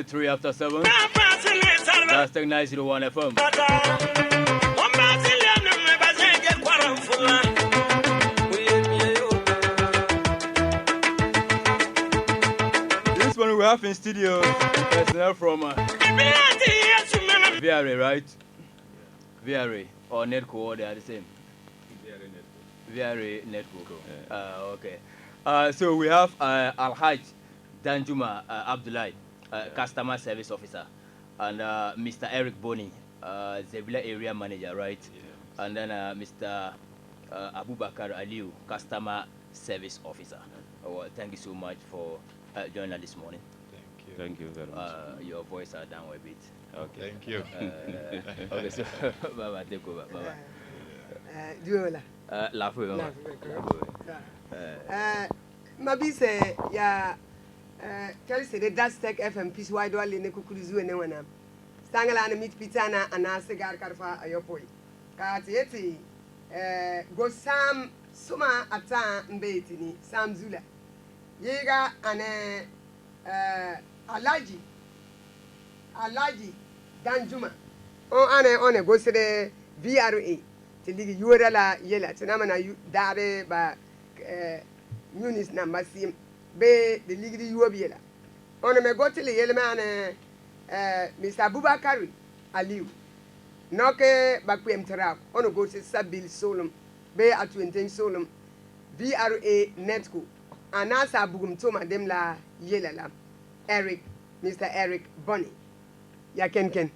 3 after 7. Dastech 901 FM. This one we have in studio personnel from VRA, right? VRA or Netco, or they are the same. VRA Netco. Okay. So we have Alhaj Danjuma Abdullahi, Customer Service Officer, and Mr. Eric Boni, Zebila Area Manager, right? Yes. And then Mr. Abubakar Aliu, Customer Service Officer. Well, thank you so much for joining us this morning. Thank you very much. Your voice are down a bit. Okay. Thank you. Okay, so Baba, take over. Baba. Maybe say ya tell say the Dastech FM piece wide wall in the kukuzu and one. Stangala and meet pitana and a cigar carfa ayopoi. Katieti go Sam Suma Ata Mbetini, Sam Zula. Yega and Alaji Danjuma. On a go to the VRA. Tili yura la yela tinamana dare ba Munis number sim be the ligidi yuobiela. On me go to the yelman Mr. Abubakar Aliu. Noke bakwem terap. On go to Sabil Solum be at 20 Solum VRA Netco. Anasa bugum toma dem la yela la Eric Mr. Eric Boni. Ya ken.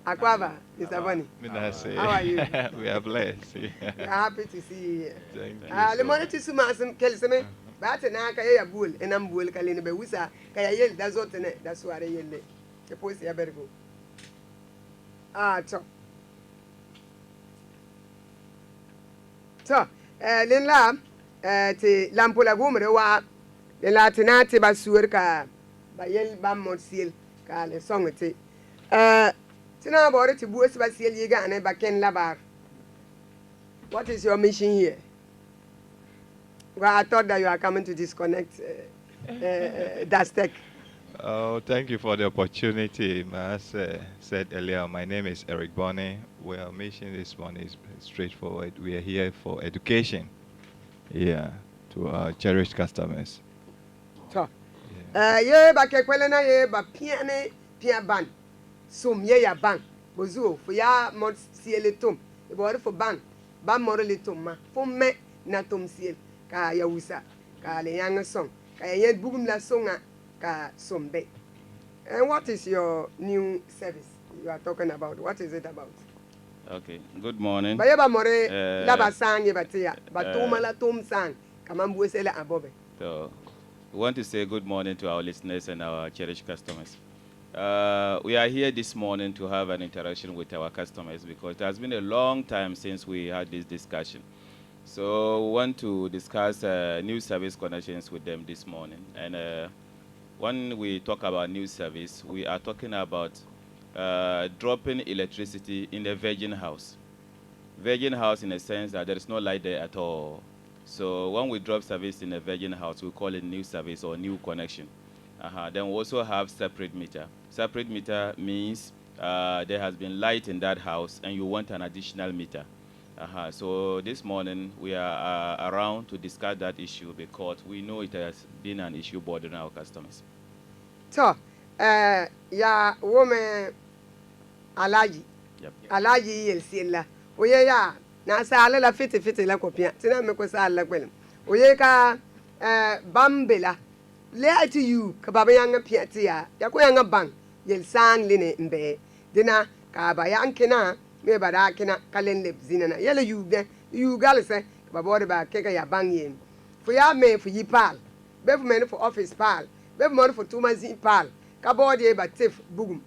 Akwaba, Mr. Bonnie. How are you? We are blessed. Happy to see you. Thank you. The money to Sumasan Kelsame, but an Akaya bull and I'm bull Kalina Bewisa, Kayel, that's what that's what I yell. The post ya better go. So, Linla, te Lampola Gumrewa, the Latinati Basurka, Bayel Bamot Seal, Kale Songate. Tina about it to boost Basil Yiga and Baken Labar. What is your mission here? Well, I thought that you are coming to disconnect Dastech. Oh, thank you for the opportunity. As said earlier, my name is Eric Boni. Our mission this morning is straightforward. We are here for education. Yeah, to our cherished customers. So, yeah, Bakekwelena, yeah, but Piane, Piaban. Sum ye ya bang bozu for ya mod siele tum e bore for bang ba morale tum ma for me na tum siel ka ya wusa ka le yang song ka ye bugum la songa ka sombe. And what is your new service you are talking about? What is it about? Okay, good morning. Ba ye ba more la ba sang ye batia ba tuma la tum sang kamambu sele abobe. So we want to say good morning to our listeners and our cherished customers. We are here this morning to have an interaction with our customers because it has been a long time since we had this discussion. So we want to discuss new service connections with them this morning. And when we talk about new service, we are talking about dropping electricity in the virgin house. Virgin house in a sense that there is no light there at all. So when we drop service in a virgin house, we call it new service or new connection. Then we also have separate meter. Separate meter means there has been light in that house and you want an additional meter. So this morning we are around to discuss that issue because we know it has been an issue bothering our customers. So, ya woman Alaji. Yep. Alaji yel sila. Oye ya na sala la fiti la kopia. Tina me ko sala kwelem. Oye ka bambela. Lea to you, Kababa Piatia, Yakoyanga Bang, Yel Sang Line Mbe, Dina, Kabayankina, Mebarakina, Kalen Zina, Yellow you galase, Kababa Keka ya Bang Yin. For ya me for ye pal, Bev men for office pal, Bev money for 2 months in pal, Kabodi Batif Boom,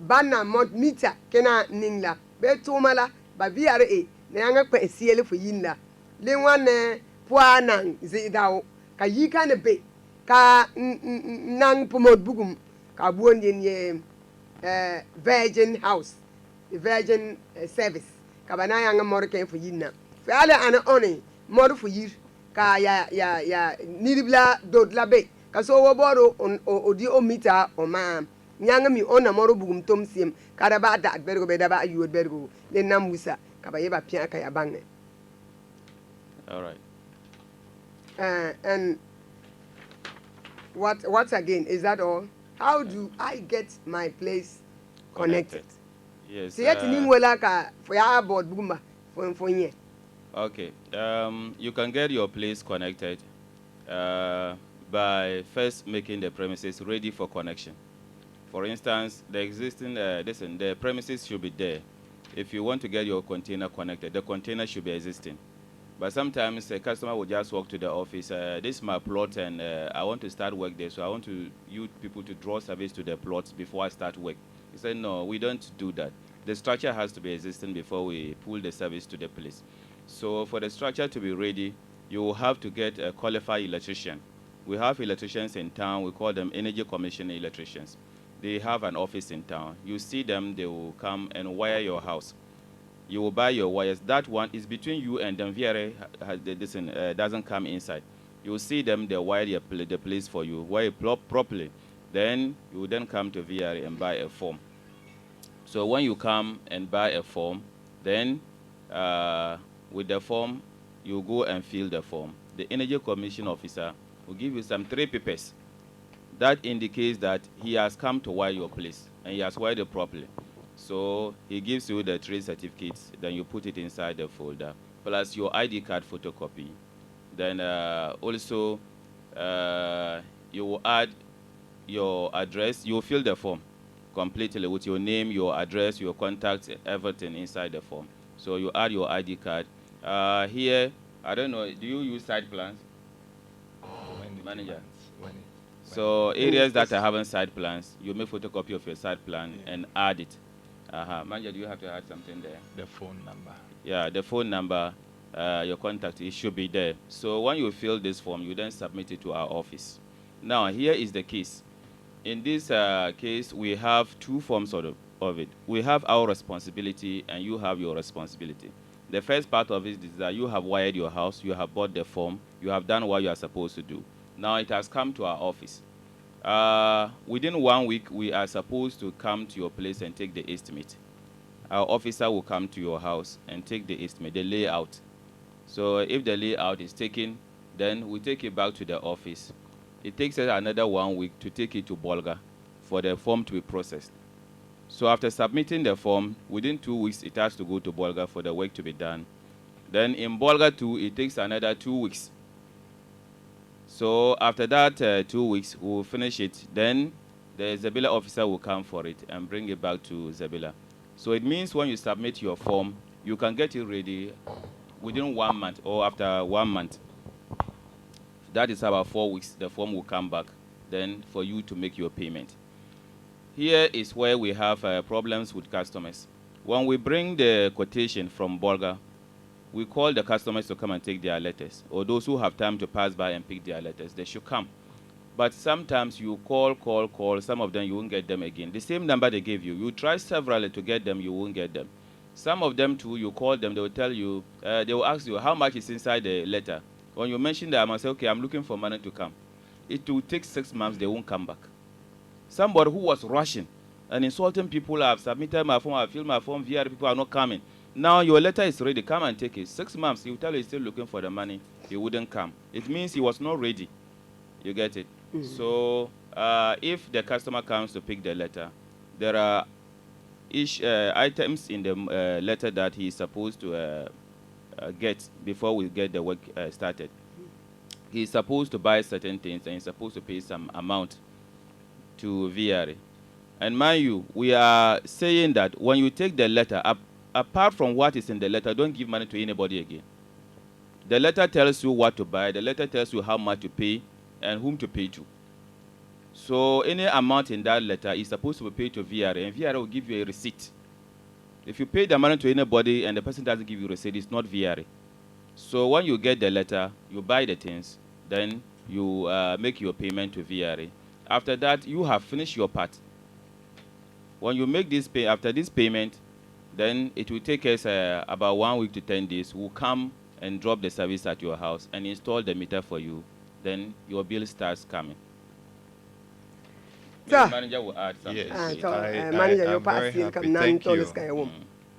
Banna Mont Mita, Kena Ningla, Be Tumala, Baviare, Nanga Pesiele for Yinla, Lingwane, Puanang, Zidao, Kayika ne Bay. Ka nang pomod bugum ka buon ye virgin house the virgin service ka banaya nga mor ken fo yinna fa ala ana oni mor fo yir ka ya niribla dod labe ka so wo boro odi o mita o ma nyanga mi ona moro bugum tom siem kada ba da bergo be da ba ayud bergo le namusa ka ba yeba pia ka ya bange. All right. And what again? Is that all? How do I get my place connected? Yes. See yet in wela ka for ya board buguma for ye. Okay. You can get your place connected by first making the premises ready for connection. For instance, the existing, the premises should be there. If you want to get your container connected, the container should be existing. But sometimes a customer will just walk to the office. This is my plot, and I want to start work there, so I want you people to draw service to the plots before I start work. He said, no, we don't do that. The structure has to be existing before we pull the service to the place. So for the structure to be ready, you will have to get a qualified electrician. We have electricians in town. We call them energy commission electricians. They have an office in town. You see them, they will come and wire your house. You will buy your wires. That one is between you and them. VR doesn't come inside. You will see them, they wire the place for you, wire it properly. Then you will then come to VR and buy a form. So when you come and buy a form, then with the form, you go and fill the form. The Energy Commission officer will give you some 3 papers. That indicates that he has come to wire your place, and he has wired it properly. So he gives you the 3 certificates, then you put it inside the folder, plus your ID card photocopy. Then also you will add your address. You will fill the form completely with your name, your address, your contacts, everything inside the form. So you add your ID card. Here, I don't know, do you use site plans? Manager. So areas that are having site plans, you make photocopy of your site plan and add it. Manager, do you have to add something there? The phone number. Yeah, the phone number, your contact, it should be there. So when you fill this form, you then submit it to our office. Now, here is the case. In this case, we have 2 forms of it. We have our responsibility, and you have your responsibility. The first part of it is that you have wired your house, you have bought the form, you have done what you are supposed to do. Now it has come to our office. Within 1 week, we are supposed to come to your place and take the estimate. Our officer will come to your house and take the estimate, the layout. So if the layout is taken, then we take it back to the office. It takes us another 1 week to take it to Bolga for the form to be processed. So after submitting the form, within 2 weeks, it has to go to Bolga for the work to be done. Then in Bolga too, it takes another 2 weeks. So after that 2 weeks, we'll finish it. Then the Zabila officer will come for it and bring it back to Zabila. So it means when you submit your form, you can get it ready within 1 month or after 1 month. That is about 4 weeks. The form will come back then for you to make your payment. Here is where we have problems with customers. When we bring the quotation from Bolga, we call the customers to come and take their letters, or those who have time to pass by and pick their letters, they should come. But sometimes you call, some of them you won't get them again. The same number they gave you, you try severally to get them, you won't get them. Some of them too, you call them, they will tell you, they will ask you how much is inside the letter. When you mention that, I must say, okay, I'm looking for money to come. It will take 6 months, they won't come back. Somebody who was rushing and insulting people, I've submitted my form, I filled my form, VR people are not coming. Now your letter is ready, come and take it. 6 months, he will tell you he's still looking for the money, he wouldn't come. It means he was not ready. You get it? So if the customer comes to pick the letter, there are items in the letter that he is supposed to get before we get the work started. He is supposed to buy certain things and he's supposed to pay some amount to VRA. And mind you, we are saying that when you take the letter, apart from what is in the letter, don't give money to anybody again. The letter tells you what to buy, the letter tells you how much to pay and whom to pay to. So any amount in that letter is supposed to be paid to VRA, and VRA will give you a receipt. If you pay the money to anybody and the person doesn't give you a receipt, it's not VRA. So when you get the letter, you buy the things, then you make your payment to VRA. After that, you have finished your part. When you make this after this payment, then it will take us about 1 week to 10 days. We'll come and drop the service at your house and install the meter for you. Then your bill starts coming. Sir. Manager will add something. Yes, to it. Manager, your I'm very pass here happy. come nan Thank to you. this guy home.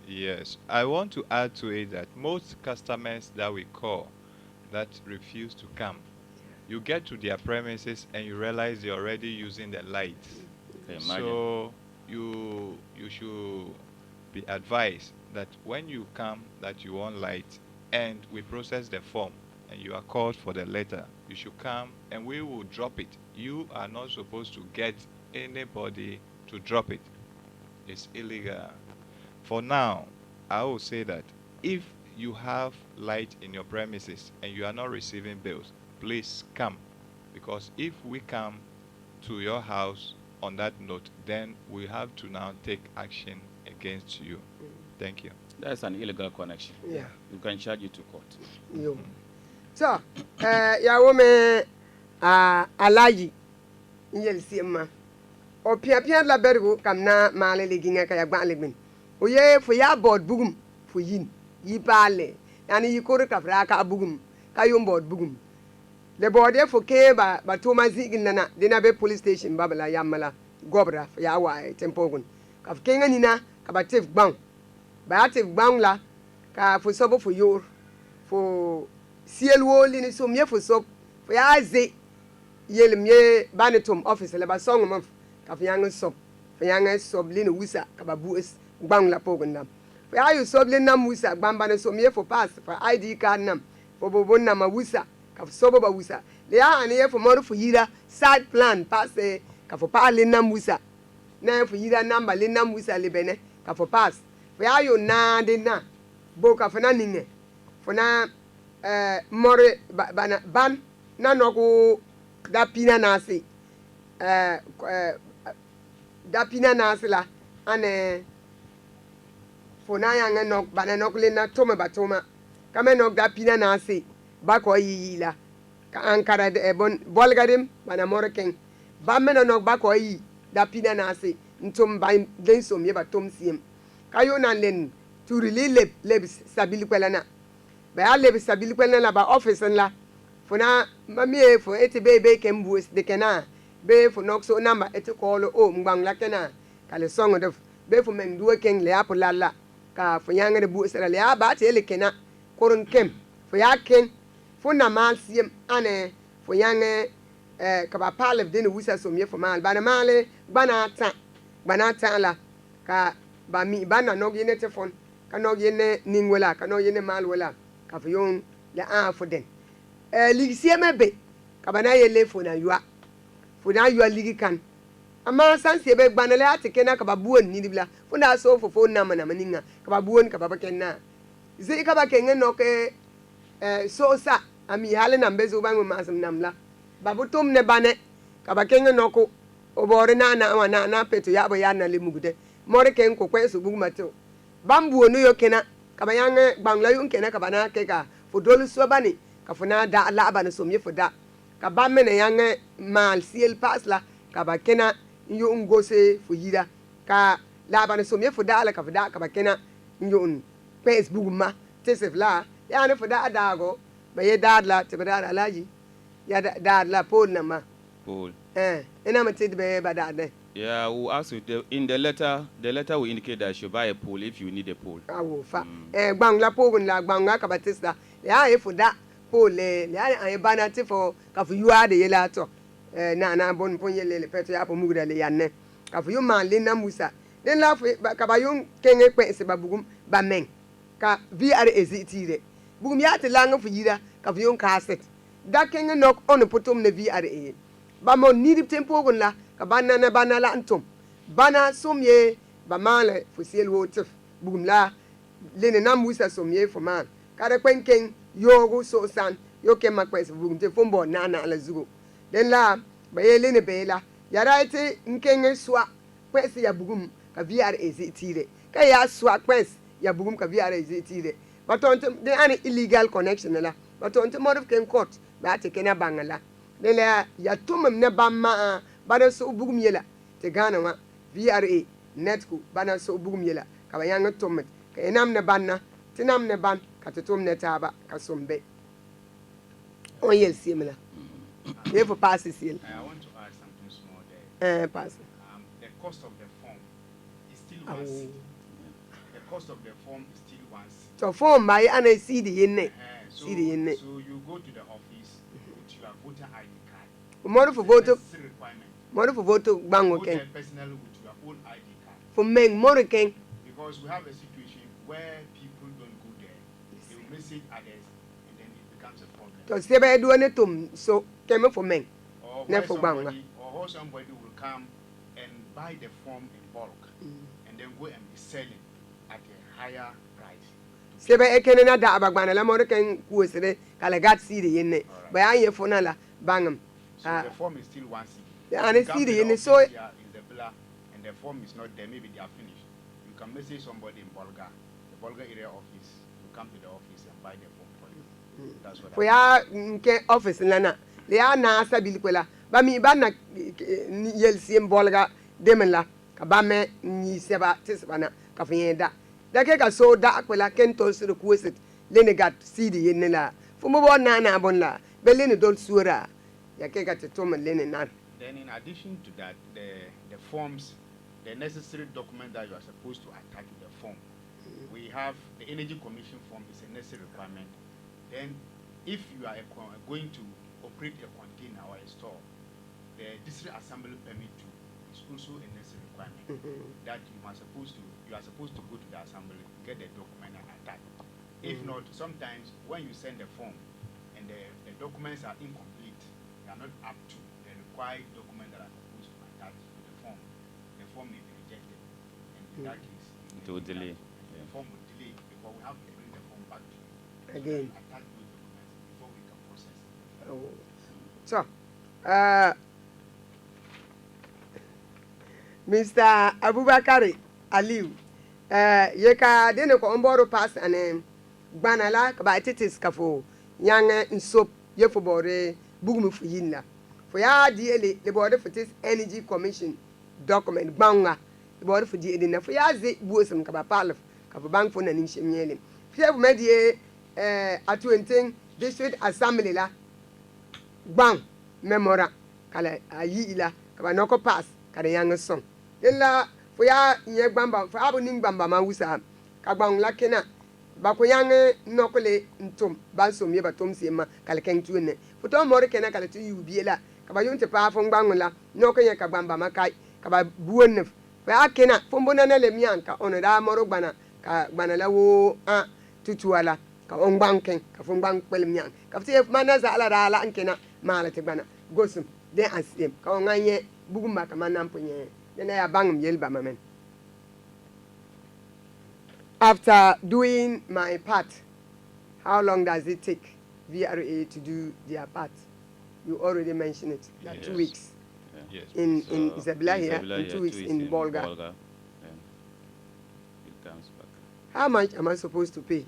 Yes, I want to add to it that most customers that we call that refuse to come, you get to their premises and you realize they're already using the lights. Okay, imagine. So you should be advised that when you come that you want light and we process the form and you are called for the letter, you should come and we will drop it. You are not supposed to get anybody to drop it. It's illegal. For now, I will say that if you have light in your premises and you are not receiving bills, please come. Because if we come to your house on that note, then we have to now take action against you. Thank you. That's an illegal connection. Yeah. You can charge you to court. Yo. So, ya woman alaji yel siema. O pia la bergo kam na male le ginga ka ya gba le gbin. O ye fo ya board bugum fo yin. Yi pale. Yani yi kore ka fra ka bugum. Ka yom board bugum. Le board e fo ke ba Thomas zigin na dina be police station babala yamala gobra ya wa tempogun. Ka kenga ni na ka ba tif gbang. Ba tif gbang la ka fo sobo fo yor fo siel wo li ni so mye fo sob fo ya ze yel mye banitum office le ba song mo ka fo yang sob li ni wisa ka ba bu gbang la pogun nam fo ya yu sob li nam wisa gbang ba ni so mye fo pass fo ID card nam fo bo nam ma wisa ka fo sobo ba wisa le ya ani ye fo mo fo yira side plan pass ka fo pa li nam wisa na fo yira number li nam wisa le bene ka fo pass fo ya yu na de na bo ka fo na ninge fo na more ban na noku da pina nasi da pina nasi la ane fo na yang nok bana nok le na toma batoma kame nok da pina nasi ba ko yi la ka ankara de bon bolgadim bana more ken ba me nok ba ko yi da pina nasi ntum ba den som ye ba tom siem kayo nan len tu really leb sabili kwelana ba ya lebi sabili kwelana la ba office la fona mami fo eti be kembu de kena be fo nok so number eti call o ngbang la kena kale song de be fo men duwe ken le apola la ka fo yanga de bu sera le ba te le kena korun kem fo ya ken fo na mal siem ane fo yanga ka ba pale de ne wusa so mie fo mal ba na male bana ta la ka ba mi bana no yene telefon ka no yene ningwala ka no yene mal wala ka fo yon ya fo den ligisie mebe ka bana yele fo na yua ligi kan ama sanse be gbanale atike na ka ba buon ni dibla fo na so fo na maninga ka ba buon ka ba ken na ze ka ba ken no ke so sa ami hale na mbezo ba mu masam namla ba butum ne bane ka ba ken no ko obore na peto ya bo ya na le mugude more ken ko kweso bugumato bambu no yo kena ka ba yang gbangla yo kena ka bana ke ka fo dolu so bani ka fo na da la bana so mi fo da ka ba me ne yang mal siel pas la ka ba kena yo ngose fo yida ka la bana so mi fo da la ka fo da ka ba kena yo Facebook ma tesef la ya ne fo da go ba ye da la te ba da alaji ya da la pol na ma Paul. Ina ma te be ba da de. Yeah, we'll ask you in the letter will indicate that you should buy a pole if you need a pole. Awo fa gbang la pogun la gbang ka batista ya e fo da pole ya an bana ti fo ka fu yuade ye la to na bon pon ye le peto ya po mugda le yanne ka fu yu man le na musa den la fu ka ba yun kenge kwen se ba bugum ba men ka VR ezitire bugum ya te langa fu yira ka fu yun cassette da kenge nok on potom ne VR ba mo ni dip tempo gun la ka bana la antum bana somye ba male fu siel wotif bugum la lene na musa somye fu man kada kwenken yogo so san yo ke makwes bugum te fombo na la zugo den la ba ye lene be la ya raite nkenge swa kwes ya bugum ka VR ezitire ka ya swa kwes ya bugum ka VR ezitire ba tonte de ani illegal connection la ba tonte modif ken court ba te kena bangala den la ya tumum ne bamma bana so bugum yela te gana wa VRA netku bana so bugum yela ka ba yang tummet ka enam ne banna tinam ne ban ka tutum ne taba ka sombe on yel simla ye for pass seal. I want to add something small pass. The cost of the form is still 1 cedi. The cost of the form is still 1 cedi. So form by an cedi in it. So Cedi in it. so you go to the office with your voter ID card. More for vote. Necessary requirement. More for vote bang Go okay. there personally with your own ID card. For men more king. Because we have a situation where people don't go there. They will message others and then it becomes a problem. So say by doing it so came for men. Or Ne where for somebody will come and buy the form in bulk and then go and be selling at a higher price. Say by a canana da abagana la more king who is the Calagat city in it. By I fonala bangam. So the form is still 1 cedi. And it's cedi in it so in the villa and the form is not there, maybe they are finished. You can message somebody in Bolga, the Bolga area office, you come to the office and buy the form for you. That's what for ya nke office lana. Le ya na sabil kwela. Ba mi ba na yel siem bolga demela ka ba me ni seba tisbana ka fienda. Da ke ka so da kwela ken to su ku sit le ne gat cedi yen la. Fu mo bo na bon la. Be le ne dol sura. Ya ke ka to me le ne na. Then in addition to that, the forms, the necessary document that you are supposed to attach to the form. We have the Energy Commission form is a necessary requirement. Then if you are going to operate a container or a store, the district assembly permit is also a necessary requirement that you are supposed to go to the assembly, get the document and attach. If not, sometimes when you send the form and the documents are incomplete, they are not up to the required document that are supposed to attach to the form may be rejected. And in that case, It will delay. the form will delay because we have to bring the form back to you. Again. Attach those documents before we can process it. So, Mr. Abubakar Aliu, ye ka dene ko omboro pass ane gbanala ka ba titis kafo yang nsop ye fo bore bugum fu yinla fo ya di ele le bore for this energy commission document gbanga le bore for di ele na fo ya ze buosum ka ba palf ka fo bank fo na ni shemyele fie bu medie atuenten district assembly la gbang memora kala ayi ila ka ba noko pass ka yang song illa fo ya nye gbamba fo abu ning gbamba ma wusa ka gbang la kena ba ko yang nokole ntum ban som ye ba tom se ma kala ken tuene fo to mor kena kala tu yubi la ka ba yunte pa fo gbang la nokoye ka gbamba ma kai ka ba buonne fo ya kena fo mbona na le mianka ono da moro gbana ka gbana la wo tutuala ka on gbang ken ka fo gbang pel mian ka fo mana za ala da ala nkena mala te gbana gosum de asem ka on anye bugumba ka manam ponye dena ya bangum yelba mamen. After doing my part, how long does it take VRA to do their part? You already mentioned it, that Yes. 2 weeks. Yes. In Isabella here, Isabella in 2 weeks in Bolga. Then it comes back. How much am I supposed to pay?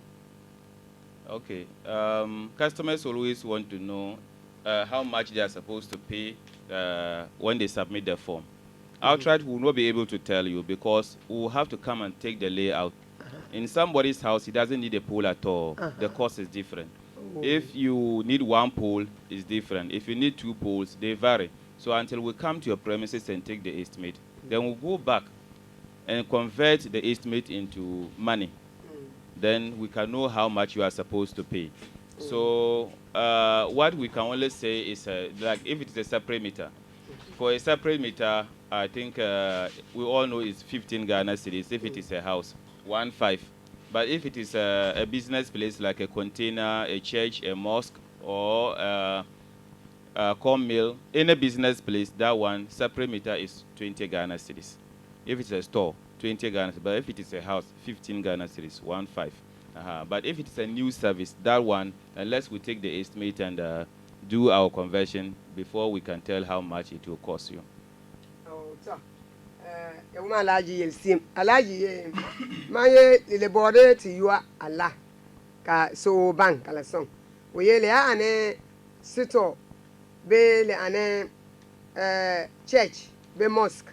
Okay. Customers always want to know how much they are supposed to pay when they submit the form. Outright, we will not be able to tell you because we will have to come and take the layout. In somebody's house, he doesn't need a pole at all. The cost is different. If you need one pole, it's different. If you need 2 poles, they vary. So until we come to your premises and take the estimate, then we'll go back and convert the estimate into money. Then we can know how much you are supposed to pay. So what we can only say is like if it's a separate meter. For a separate meter, I think we all know it's 15 Ghana cedis if it is a house, 1.5. But if it is a business place like a container, a church, a mosque, or a corn mill, in a business place, that one separate meter is 20 Ghana cedis. If it's a store, 20 Ghana cedis. But if it is a house, 15 Ghana cedis, 1.5. But if it's a new service, that one, unless we take the estimate and do our conversion before we can tell how much it will cost you. Yawuma alaji yel sim alaji ye maye le borde ti yua ala ka so bank kala son wo ye le ane sito be le ane church be mosque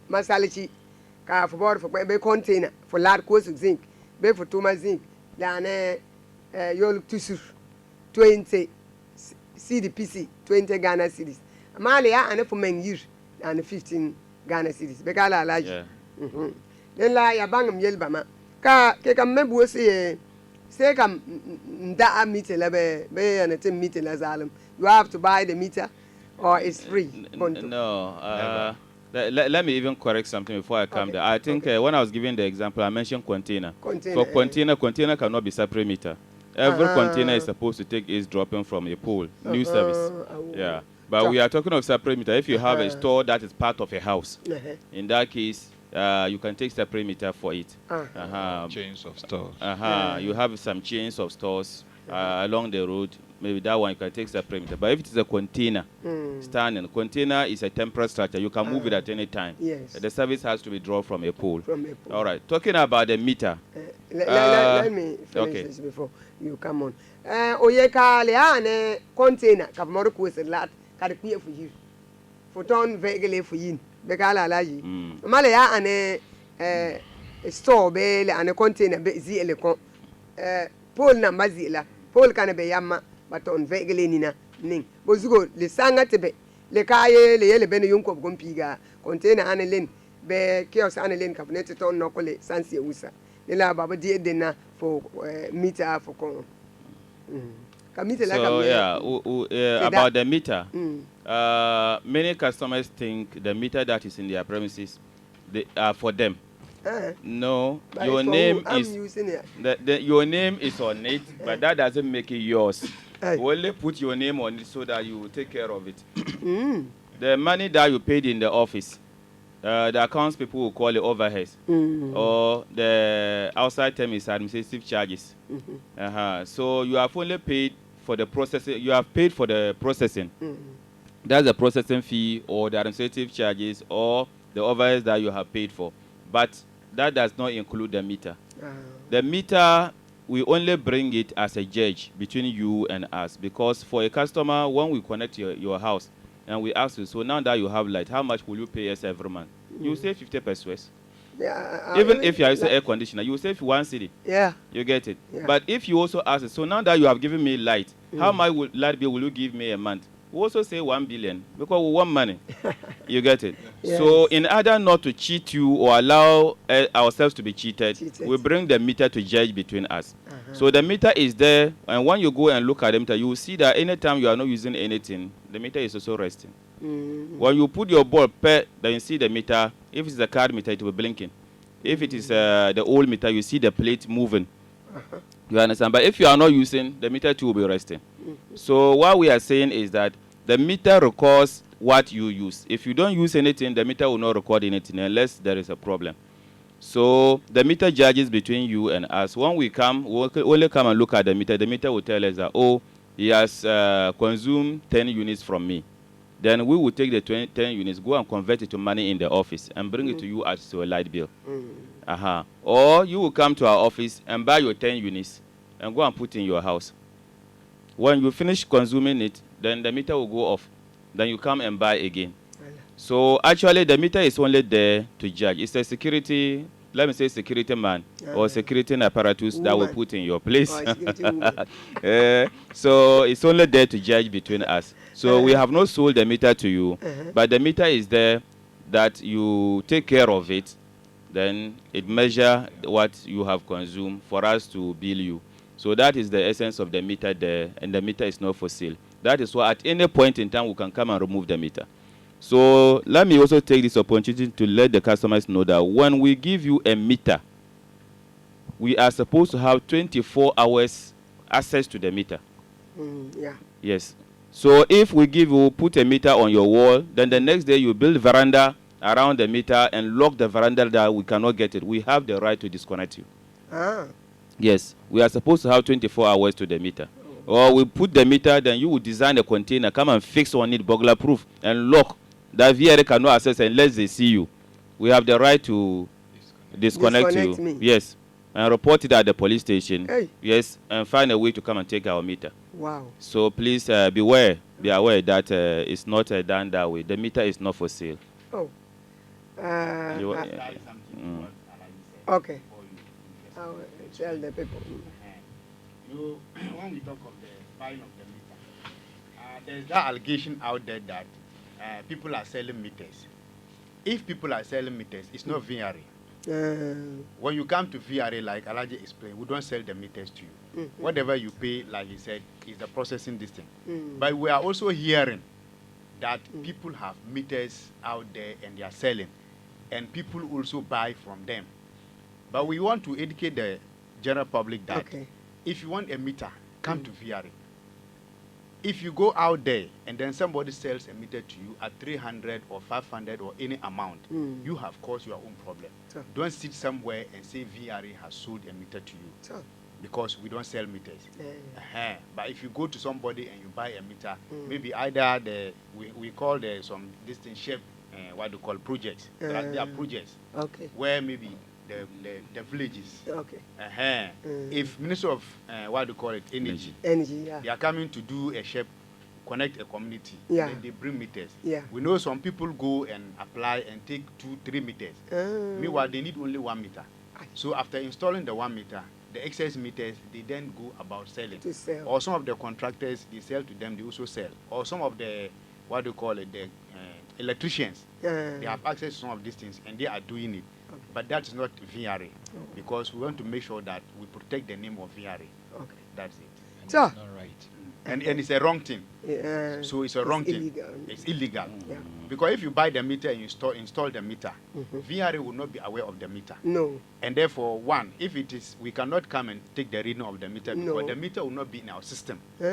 masalichi ka fo bord fo be container fo lard ko zinc be fo toma zinc le ane yol tusur 20 CDPC 20 Ghana cedis amale ya ane fo men yir and 15 Ghana cedis. Bekala alaji. Yeah. Then la ya bangam yel bama. Ka ke kam mebu say kam da meter la be and a meter la zalim. You have to buy the meter or it's free. No. Let me even correct something before I come there. I think when I was giving the example, I mentioned container. For container cannot be separate meter. Every container is supposed to take its dropping from a pole. New service. Yeah. But we are talking of separate meter. If you have a store that is part of a house, in that case, you can take separate meter for it. Chains of stores. You have some chains of stores along the road. Maybe that one you can take separate meter. But if it is a container, standing, container is a temporary structure. You can move it at any time. Yes. The service has to be drawn from a pole. All right. Talking about the meter. Let me finish this before you come on. Oyeka leane container kapmoro kwese lat kare kwiye for you. For ton vehicle for you. Bekala alaji. Male ya ane store be le ane container be zi ele kon. Pole na mazila. Pole kana be yamma baton vehicle nina ning. Bozugo le sanga tebe. Le kaye le yele bene yunko gompiga container ane len be kios ane len kabinete ton nokole sansi usa. Nila baba di edena for meter for con. So yeah, about the meter. Many customers think the meter that is in their premises, they are for them. No, your name is your name is on it, but that doesn't make it yours. We only put your name on it so that you will take care of it. The money that you paid in the office, the accounts people will call it overheads, or the outside term is administrative charges. So you have only paid for the processing. You have paid for the processing. That's the processing fee or the administrative charges or the overheads that you have paid for. But that does not include the meter. The meter, we only bring it as a judge between you and us, because for a customer, when we connect your house and we ask you, so now that you have light, how much will you pay us every month? You save 50 pesos. Even if you are using air conditioner, you save 1 cedi. Yeah. You get it. Yeah. But if you also ask, so now that you have given me light, how much light bill will you give me a month? We also say 1 billion because we want money. You get it. Yes. So in order not to cheat you or allow ourselves to be cheated, we bring the meter to judge between us. So the meter is there, and when you go and look at the meter, you will see that anytime you are not using anything, the meter is also resting. When you put your bulb, then you see the meter. If it's a card meter, it will be blinking. If it is the old meter, you see the plate moving. You understand? But if you are not using, the meter too will be resting. So what we are saying is that the meter records what you use. If you don't use anything, the meter will not record anything unless there is a problem. So the meter judges between you and us. When we come, we'll only come and look at the meter will tell us that, oh, he has consumed 10 units from me. Then we will take the 10 units, go and convert it to money in the office and bring it to you as to a light bill. Or you will come to our office and buy your 10 units and go and put in your house. When you finish consuming it, then the meter will go off. Then you come and buy again. So actually, the meter is only there to judge. It's a security, let me say security man or security apparatus that will put in your place. So it's only there to judge between us. So we have not sold the meter to you, but the meter is there that you take care of it. Then it measures what you have consumed for us to bill you. So that is the essence of the meter there, and the meter is not for sale. That is why at any point in time we can come and remove the meter. So let me also take this opportunity to let the customers know that when we give you a meter, we are supposed to have 24 hours access to the meter. Yes. So if we put a meter on your wall, then the next day you build veranda around the meter and lock the veranda that we cannot get it. We have the right to disconnect you. Yes, we are supposed to have 24 hours to the meter. Or we put the meter, then you will design a container, come and fix on it, burglar proof, and lock. That VRA cannot access unless they see you. We have the right to disconnect you. Me. Yes, and report it at the police station. Yes, and find a way to come and take our meter. Wow. So please be aware that it's not done that way. The meter is not for sale. Oh. Okay. I'll tell the people. When we talk of the buying of the meter, there's that allegation out there that people are selling meters if people are selling meters, it's not VRA. Uh, When you come to VRA, like Alaji explained, we don't sell the meters to you. Whatever you pay, like he said, is the processing distance. But we are also hearing that people have meters out there and they are selling, and people also buy from them. But we want to educate the general public that if you want a meter, come to VRA. If you go out there and then somebody sells a meter to you at 300 or 500 or any amount, you have caused your own problem. Sure. Don't sit somewhere and say VRA has sold a meter to you. Sure. Because we don't sell meters. Yeah. But if you go to somebody and you buy a meter, maybe either we call some distant shape, what do you call projects. There are projects where maybe the villages. If Minister of what do you call it, energy, yeah. they are coming to do a shape, connect a community, Yeah. then they bring meters. Yeah. We know some people go and apply and take 2-3 meters. Meanwhile, they need only 1 meter. So after installing the 1 meter, the excess meters, they then go about selling. To sell. Or some of the contractors, they sell to them, they also sell. Or some of the, what do you call it, the electricians, they have access to some of these things and they are doing it. But that is not VRA, because we want to make sure that we protect the name of VRA. That's it. And So- it's not right. And it's a wrong thing. So it's a wrong thing. Illegal. It's illegal. Yeah. Because if you buy the meter and you install the meter, VRA will not be aware of the meter. No. And therefore, one, if it is, we cannot come and take the reading of the meter because No. the meter will not be in our system. Uh,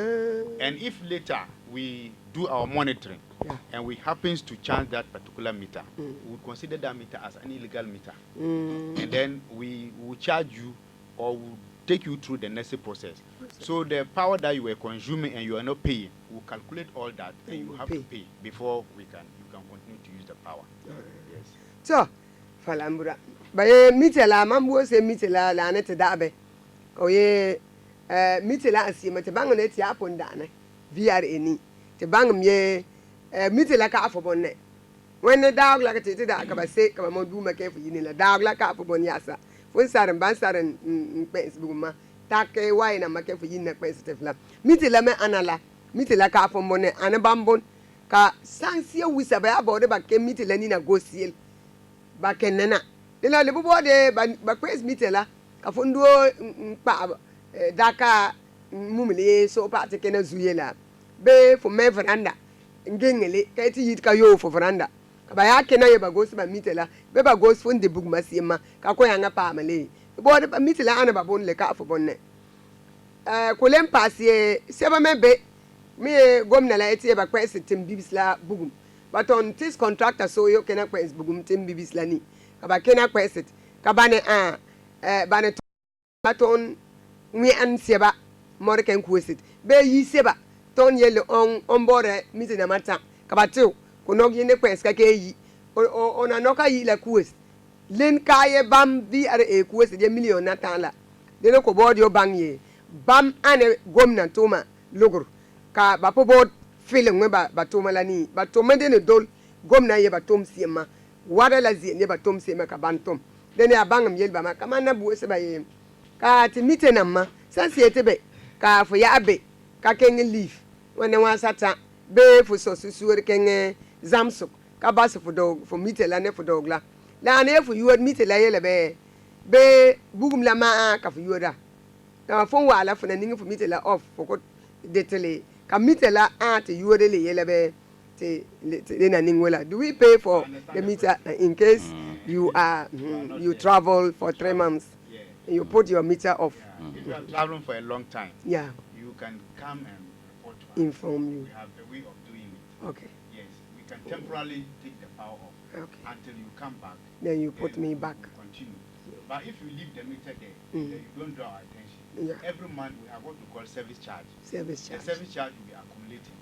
And if later we do our monitoring Yeah. and we happens to change that particular meter, we would consider that meter as an illegal meter. And then we will charge you or will take you through the necessary process. So the power that you were consuming and you are not paying, we'll calculate all that and you have to pay before you can continue to use the power. Yes. So, falambura. Baye mitela mambo se mitela la ne te dabe. Oye mitela asima te bango ne ti aponda ne. VR ni. Te bango mye mitela ka afo bonne. When the dog like te da ka ba se ka mo du ma ke fu yini la dog la ka afo bon yasa. Fun saran ban saran pes buguma. Take why na ma ke fu yini na pes te fla. Mitela me anala. Mitela ka afo bonne anabambon. Ka sansia wisa ba abode ba ke mitela ni na gosiel. Ba kenena ila le bubo de ba kwes mitela ka fundo pa daka mumle so pa te kena zuyela be fo me veranda ngengele ka ti yit ka yo fo veranda ka ba ya kena ye ba gosi ba mitela be ba gosi funde bugma siema ka ko yanga pa male bo de ba mitela ana ba bon le ka fo bonne ko lem pasie se ba me be mi gomna la eti ba kwes tim bibisla bugum baton tis contractor so yo kena kwes bugum tim bibisla ni kaba kena kwesit kabane bane baton mi an seba morken kwesit be yi seba ton yele on bore miti na mata kaba tu kunog yene kwes ka ke yi ona noka yi la kwes len kaye bam vi are e kwes de million na tala de ko bodio bangye bam ane gomna toma logur ka ba po bod feeling ba toma la ni ba toma de ne dol gomna ye ba tom siema wada la zi ne ba tom se maka bantom dene abangam yel ba maka mana bu se ba ye ka ti mite na ma san se te be ka fo ya be ka ken leaf wona wa sata be fo so susuor ken zamsuk ka ba se fo do fo mite la ne fo dogla la ne fo yuod mite la yele be bugum la ma ka fo yuoda na fo wala fo na ningi fo mite la off fo ko detele ka mite la te yuode le yele be. Do we pay for the meter in case you are you travel for 3 months? You put your meter off. If you are traveling for a long time, Yeah, you can come and report to us. inform you. We have a way of doing it. Okay, Yes, we can temporarily take the power off okay. until you come back. Then you put Then me we back. will continue. But if you leave the meter there, then you don't draw our attention. Yeah. Every month we have what we call service charge. Service The charge. service charge will be accumulating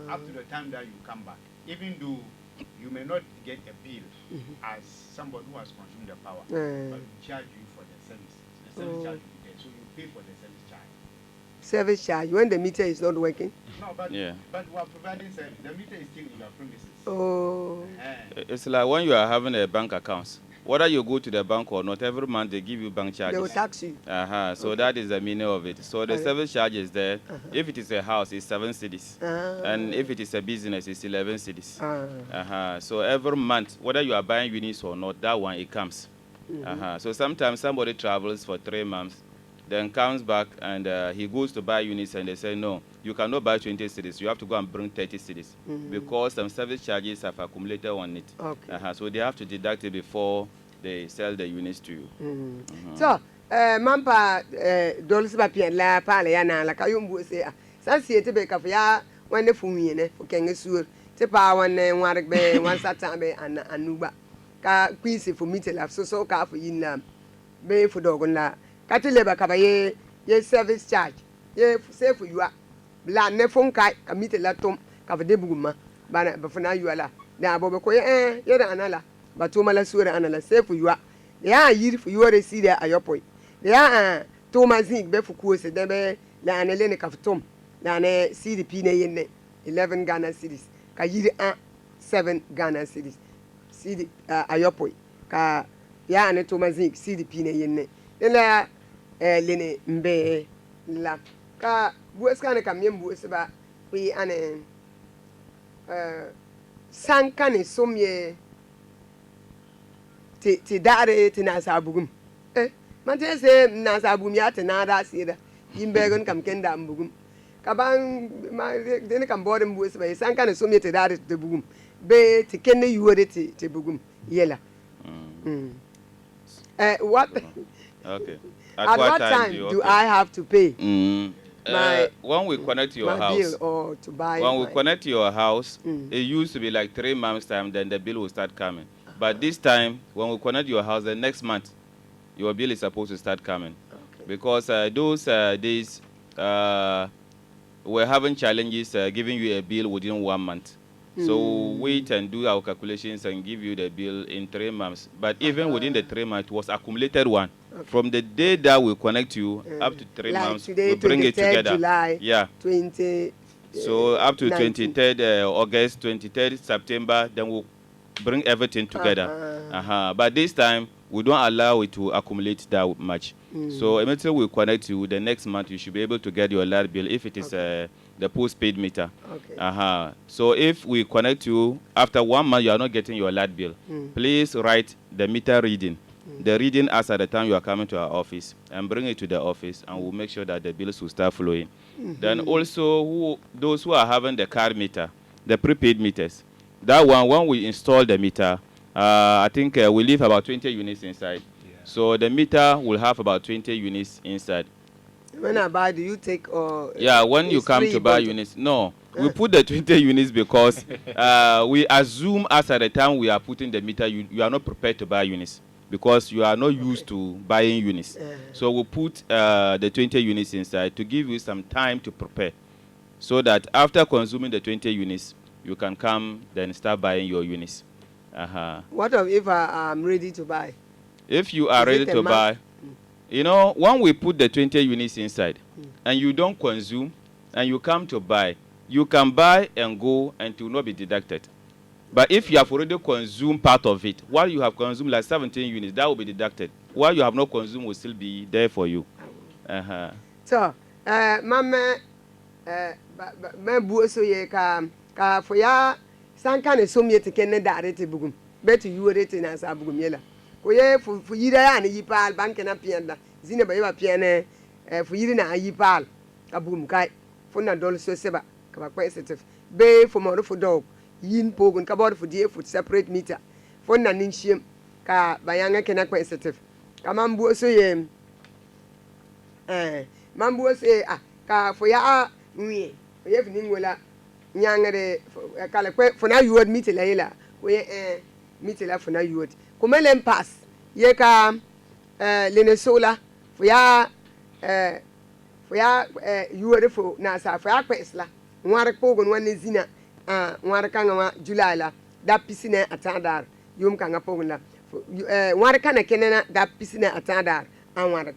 up to the time that you come back. Even though you may not get a bill as somebody who has consumed the power, but we charge you for the service. The service charge will be there, so you pay for the service charge. Service charge when the meter is not working. No, but Yeah. but we are providing service. The meter is still in your premises. Oh, Eh. It's like when you are having a bank account whether you go to the bank or not, every month they give you bank charges. They will tax you. So Okay. that is the meaning of it. So the service charge is there. If it is a house, it's 7 cities. And if it is a business, it's 11 cities. So every month, whether you are buying units or not, that one, it comes. So sometimes somebody travels for 3 months, then comes back and he goes to buy units and they say, no, you cannot buy 20 cities. You have to go and bring 30 cities because some service charges have accumulated on it. Okay. So they have to deduct it before they sell the units to you. So, mampa dollars ba pien la pa le ya na la ka yumbu se a. San sie te be ka ya wan ne fumi ne fo kenge suur. Te pa wan ne warik be wan satan be anuba. Ka kwisi fo mite la so ka fo yin la be fo dogon la. Ka te le ba ka ba ye service charge. Ye se fo yuwa. Bla ne fon kai ka mite la tom ka fo de buguma. Ba na ba fo na yuwa la. Na bo be ko ye da anala. Ba to mala suur anala se fo yuwa. Ya yiri fu yuwa si da ayopoi. Ya to mazing be fu ko se de be la anele ne ka fo tom. Na ne CDP ne yen 11 Ghana cedis. Ka yiri 7 Ghana cedis. CD ayopoi ka ya ne to mazing CDP ne yen ne la lene mbe la ka bueska ne kam yem bues ba wi ane sanka ne somye ti dare ti na sabugum man te se na sabugum ya ti na da sira yimbe gon kam kenda mbugum ka ban ma de ne kam bodem bues ba sanka ne somye ti dare ti bugum be ti kenne yuwore ti bugum yela what Okay. at what time do I have to pay when we connect to your my house, bill or to buy when we my- connect to your house, it used to be like 3 months time, then the bill will start coming. But this time, when we connect to your house, the next month, your bill is supposed to start coming. Okay. Because those days, we're having challenges giving you a bill within 1 month. So wait and do our calculations and give you the bill in 3 months. But even within the 3 months, it was accumulated one. From the day that we connect you up to 3 like months, today, we bring it 23rd together. July, Yeah. 20. So up to 19. 23rd August, 23rd September, then we'll bring everything together. But this time, we don't allow it to accumulate that much. So immediately we connect you, the next month you should be able to get your light bill if it is the postpaid meter. Okay. So if we connect you, after 1 month you are not getting your light bill, please write the meter reading. The reading as at the time you are coming to our office and bring it to the office and we'll make sure that the bills will start flowing. Then also those who are having the car meter, the prepaid meters, that one, when we install the meter, I think we leave about 20 units inside. So the meter will have about 20 units inside. When I buy, do you take or? Yeah, when you it's come free to buy bundle? units, no. We put the 20 units because we assume as at the time we are putting the meter, you are not prepared to buy units because you are not used to buying units. So we put the 20 units inside to give you some time to prepare so that after consuming the 20 units, you can come then start buying your units. What if I'm ready to buy? If you are Is ready it a to month? buy, you know, when we put the 20 units inside and you don't consume and you come to buy, you can buy and go and it will not be deducted. But if you have already consumed part of it, while you have consumed like 17 units, that will be deducted. What you have not consumed will still be there for you. So, mama, me buoso ye ka for ya sanka ne som ye te ken da re te bugum. Bet you re te na sa bugum yela. Ko ye fu yira ya ne yipal bank na pienda. Zine ba yeba piene fu yiri na yipal ka bugum kai. Fu na dol so seba ka ba kwa sensitive. Be fu mo fu dog yin pogun ka bod fu die fu separate meter. Fu na ninchiem ka bayanga ken na kwa sensitive. Ka man buoso ye mambo se ka fo ya nwie ye fini ngola nyangere kala kwe fo na yuod miti la ila we miti la fo na yuod ko melen pass ye ka lene sola fo ya yuod fo na sa fo ya kwesla nwar pogon wan zina nwar kanga wa julala da pisine atandar yum kanga pogon la nwar kana kenena da pisine atandar anwar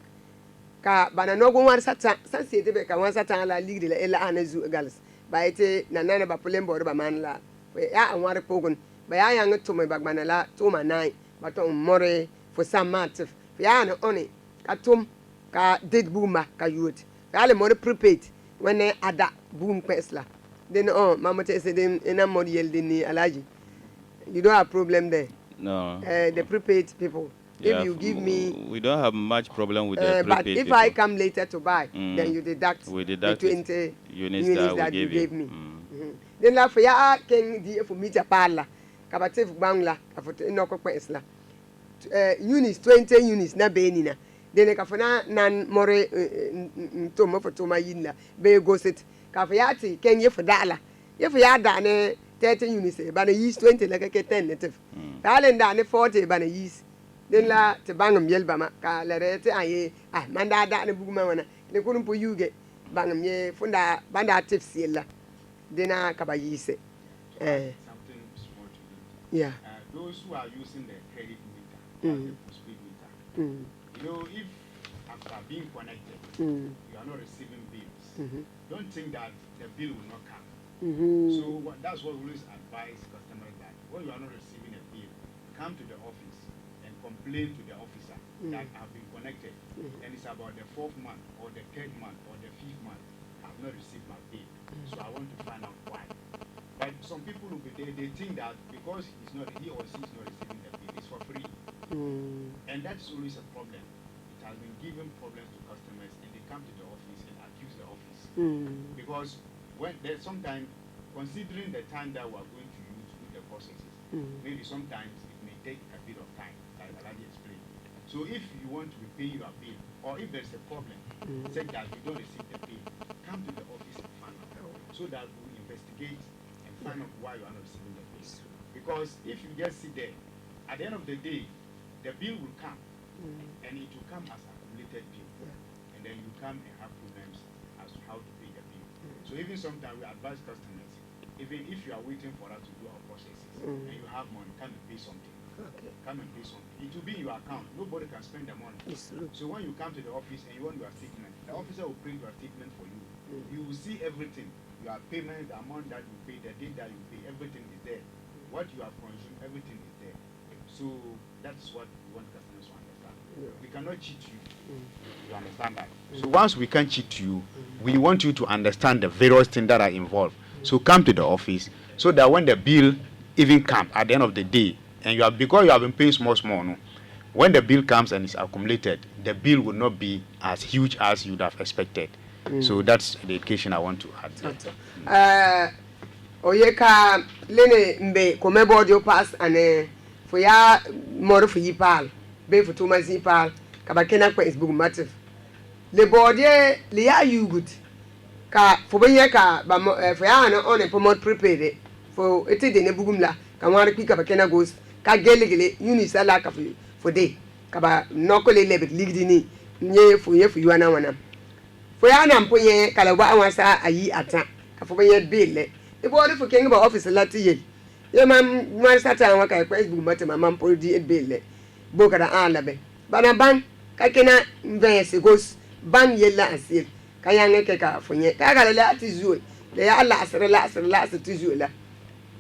ka bana nogo war sata sanse be ka wan sata la ligri la ela anazu gals ba ite nanana ba pulen bor ba man la ya anwar pogun ba ya yang to me bagbana la to ma nai but on more for some matter fiana on it katum ka did booma ka youth fiale more prepaid when they ada boom pesla then oh mama say them in a more yeldini alaji you don't have problem there. No. The prepaid people. Yeah, if you give me, we don't have much problem with the prepaid but if people. I come later to buy, then you deduct We deduct the 20 units that we you gave me. Mm. Then la for ya can di for me to parla, kabatif bangla, kafoto inoko kwesla. Units 20 units na benina. Then kafona nan more tomo for toma yinla be go sit. Kafayati can ye for dala. Ye for ya dane 30 units, but a yeast 20 like a 10 native. Talent 40 but a yeast. Then la te bangam yelbama ka la rete aye manda da ne buguma wana le kunun po yuge bangam ye funda banda tips yella dena kaba yise Something small to do. yeah Those who are using the credit meter, the postpaid meter, you know, if after being connected, you are not receiving bills, don't think that the bill will not come. So that's what we always advise customers that when you are not receiving a bill, come to the office and complain to the officer that I've been connected and it's about the 4th month or the 3rd month or the 5th month I've not received my bill. So I want to find out why. But some people will be there, they think that because he or she is not receiving the bill, it's for free. And that's always a problem. It has been giving problems to customers and they come to the office and accuse the office. Because when there's sometimes considering the time that we are going to use with the processes, maybe sometimes it may take a bit of time, like Alhaji explained. So if you want to repay your bill, or if there's a problem, say that you don't receive the bill, come to the office and find out, so that we investigate and find out why you are not receiving the bill. Because if you just sit there, at the end of the day, the bill will come, and it will come as accumulated bill, and then you come and have problems as to how to pay the bill. So even sometimes we advise customers, even if you are waiting for us to do our processes and you have money, come and pay something. okay Come and pay something. It will be in your account. Nobody can spend the money. So when you come to the office and you want your statement, the officer will print your statement for you. You will see everything. Your payment, the amount that you pay, the date that you pay, everything is there. What you have consumed, everything is there. So that's what we want customers to understand. We cannot cheat you. You understand that? So once we can cheat you, we want you to understand the various things that are involved. So come to the office so that when the bill even comes at the end of the day, and you have, because you have been paying small, no, when the bill comes and is accumulated, the bill will not be as huge as you would have expected. So that's the education I want to add. oyeka lene mbe kome bodio pass ane for ya more for yipal be for too much yipal kabakena kwa is bugumatif le bodie le ya yugut ka for benye ka ba for ya na on promote prepared for eti de ne bugumla ka wari pi kabakena goes ka gelegele unisala ka for day kaba nokole lebet ligdini nye for yuana wana for ya na mponye kala wa wansa ayi ata ka for benye bill the body for king about office lati ye ye man sata wa ka Facebook mate mama mpo di bill boka da alabe bana ban ka kena invest goes ban yella asil ka yange ke ka funye ka ga la ati zuwe le ya la asre ti zuwe la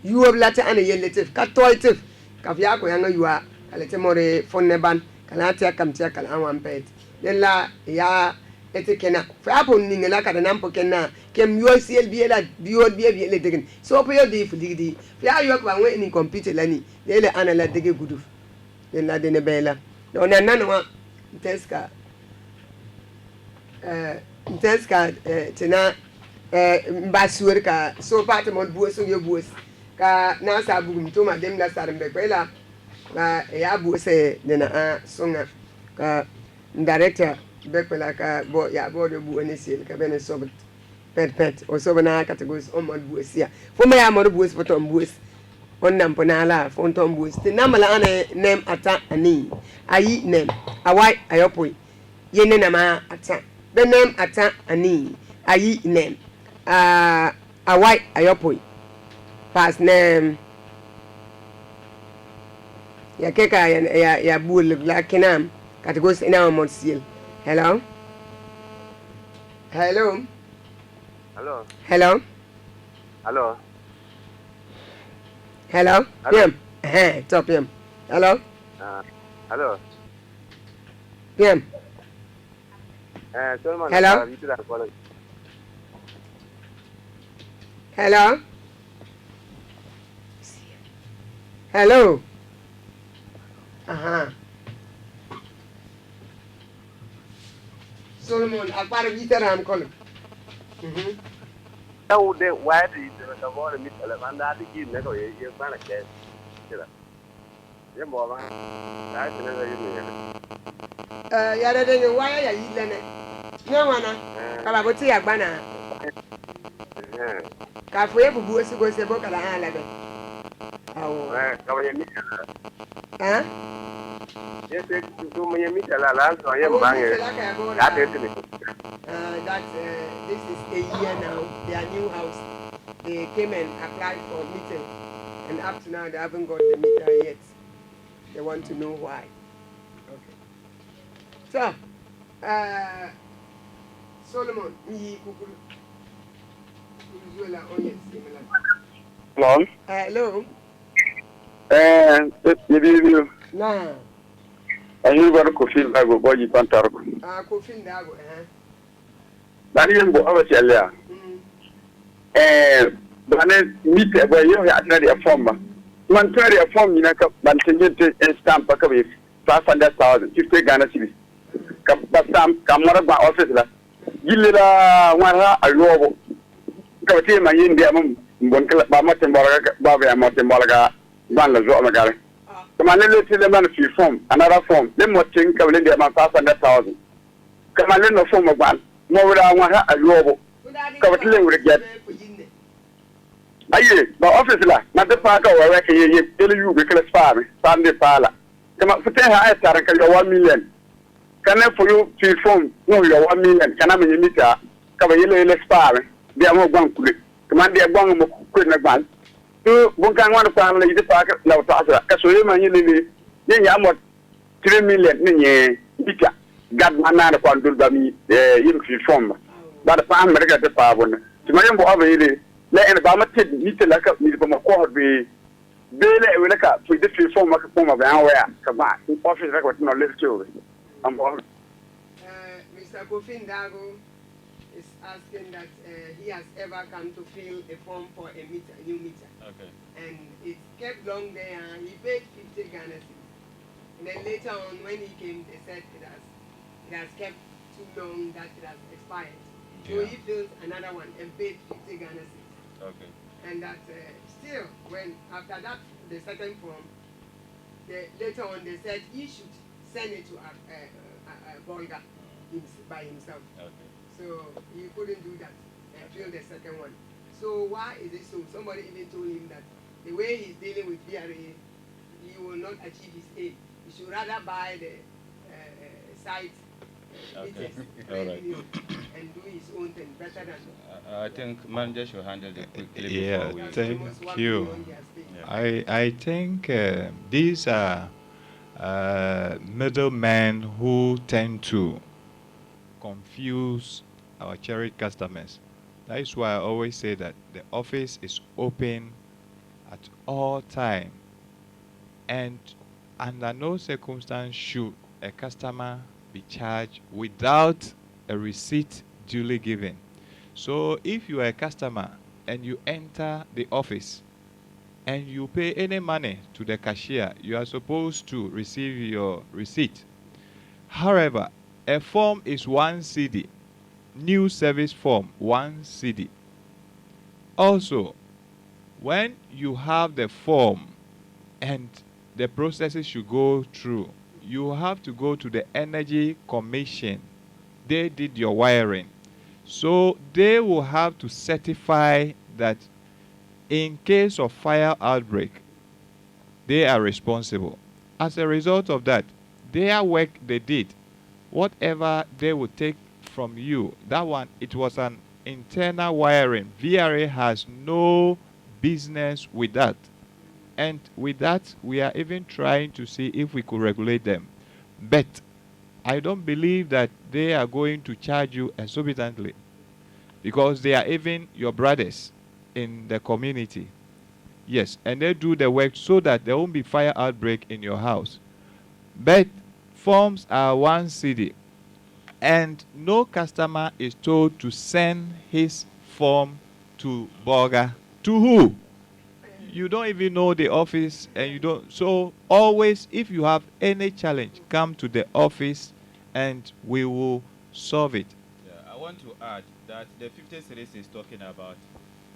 you have lati an yelle ka toitif ka fiya ko yanga yuwa kala te more fonne ban kala ati kam ti kala an wan pet yella ya ete kena fa apo ningela kada nampo kena kem yo siel biela biol biele degen so po yo di fulidi fa yo ko wan ni computer lani lele ana la dege gudu la de ne bela no na nana wa teska tena mbasuer ka so pate mon buoso yo buos ka na sa bugum to ma dem la sarmbe ko la ya buose de na songa ka director bekola ka bo ya bo de bu enisil ka bene sobt pet o sobana categories on mod buosia fo ma ya mod buos potom buos on nam ponala fo tom buos te namala ane nem ata ani ayi nem awai ayopoi yene na ma ata benem ata ani ayi nem awai ayopoi pas nem ya keka ya bul la kinam categories ina mod sil. Hello? Hello? Hello? Hello? Hello? Hello? Hello? Yam? Top yam. Hello? Hello. PM. Solomon, Hello? you are calling. Hello? Hello? Uh-huh. Solomon, akpara gitara am calling. Now, why do you want to meet Alexander? The kid never you find a case. Yeah, Boba. That's another you. Yara de waya ya yilene. Nyawana. Kala boti agbana. Ka fo ebubu osigo se bo kala han lebe. Awo. Come here, meet. Huh? Yes, you may meet a lot. So I am banging. That is it. This is a year now. Their new house. They came and applied for meter, and up to now they haven't got the meter yet. They want to know why. Okay. So, Solomon, Hello. hello. You Nah. and you got to feel like a body pantarco. Kofi Ndago, That is what I tell you. But I meet where you have a form. Man, carry a form in a cup, man, and stamp a copy 500,000, 50 Ghana cities. Come out of my office. Gilila, one a robo. Go to my India, Bobby, and Motimolaga, Ban Zomaga. Come on, let's see the man if you form another form. Then what think of India, 500,000. Come on, let no form of one. More than one a robo. Come to live get. Aye, my office la, not the park or where you tell you because farm, Sunday parlor. Come up for 10 high star and 1 million. Can I for you to phone? No, you're 1 million. Can I mean meter? Cover yellow farm. They are more one quick. Command their one quick advance. You won't want to family the park now. Casoe, my lily. Then you are 3 million. Meter. Got my man upon Dulbami, the form. But the farm, I got the power. To my own over let Bama take meet like a meet from a court be Bailey will look up with this form of our come back. Office record no little children. I'm on. Mr. Kofi Ndago is asking that he has ever come to fill a form for a meter, new meter. Okay. And it kept long there. He paid 50 Ghana cedis. And then later on, when he came, they said it has kept too long that it has expired. So he filled another one and paid 50 Ghana cedis. Okay. And that still, when after that, the second form, later on they said he should send it to Bolga by himself. Okay. So he couldn't do that and fill the second one. So why is it so? Somebody even told him that the way he's dealing with BRA, he will not achieve his aim. He should rather buy the site meters and do his own thing better than. I think manager should handle it quickly. Yeah, before we thank you. I think these are middlemen who tend to confuse our cherished customers. That is why I always say that the office is open at all time, and under no circumstance should a customer be charged without a receipt duly given. So if you are a customer and you enter the office and you pay any money to the cashier, you are supposed to receive your receipt. However, a form is 1 CD. New service form, 1 CD. Also, when you have the form and the processes you go through, you have to go to the Energy Commission. They did your wiring. So they will have to certify that in case of fire outbreak, they are responsible. As a result of that, their work they did, whatever they would take from you, that one, it was an internal wiring. VRA has no business with that. And with that, we are even trying to see if we could regulate them. But I don't believe that they are going to charge you exorbitantly, because they are even your brothers in the community. Yes, and they do the work so that there won't be fire outbreak in your house. But forms are 1 cedi, and no customer is told to send his form to Burger. To who? You don't even know the office, and you don't. So always, if you have any challenge, come to the office and we will solve it. Yeah, I want to add that the 50 series he's talking about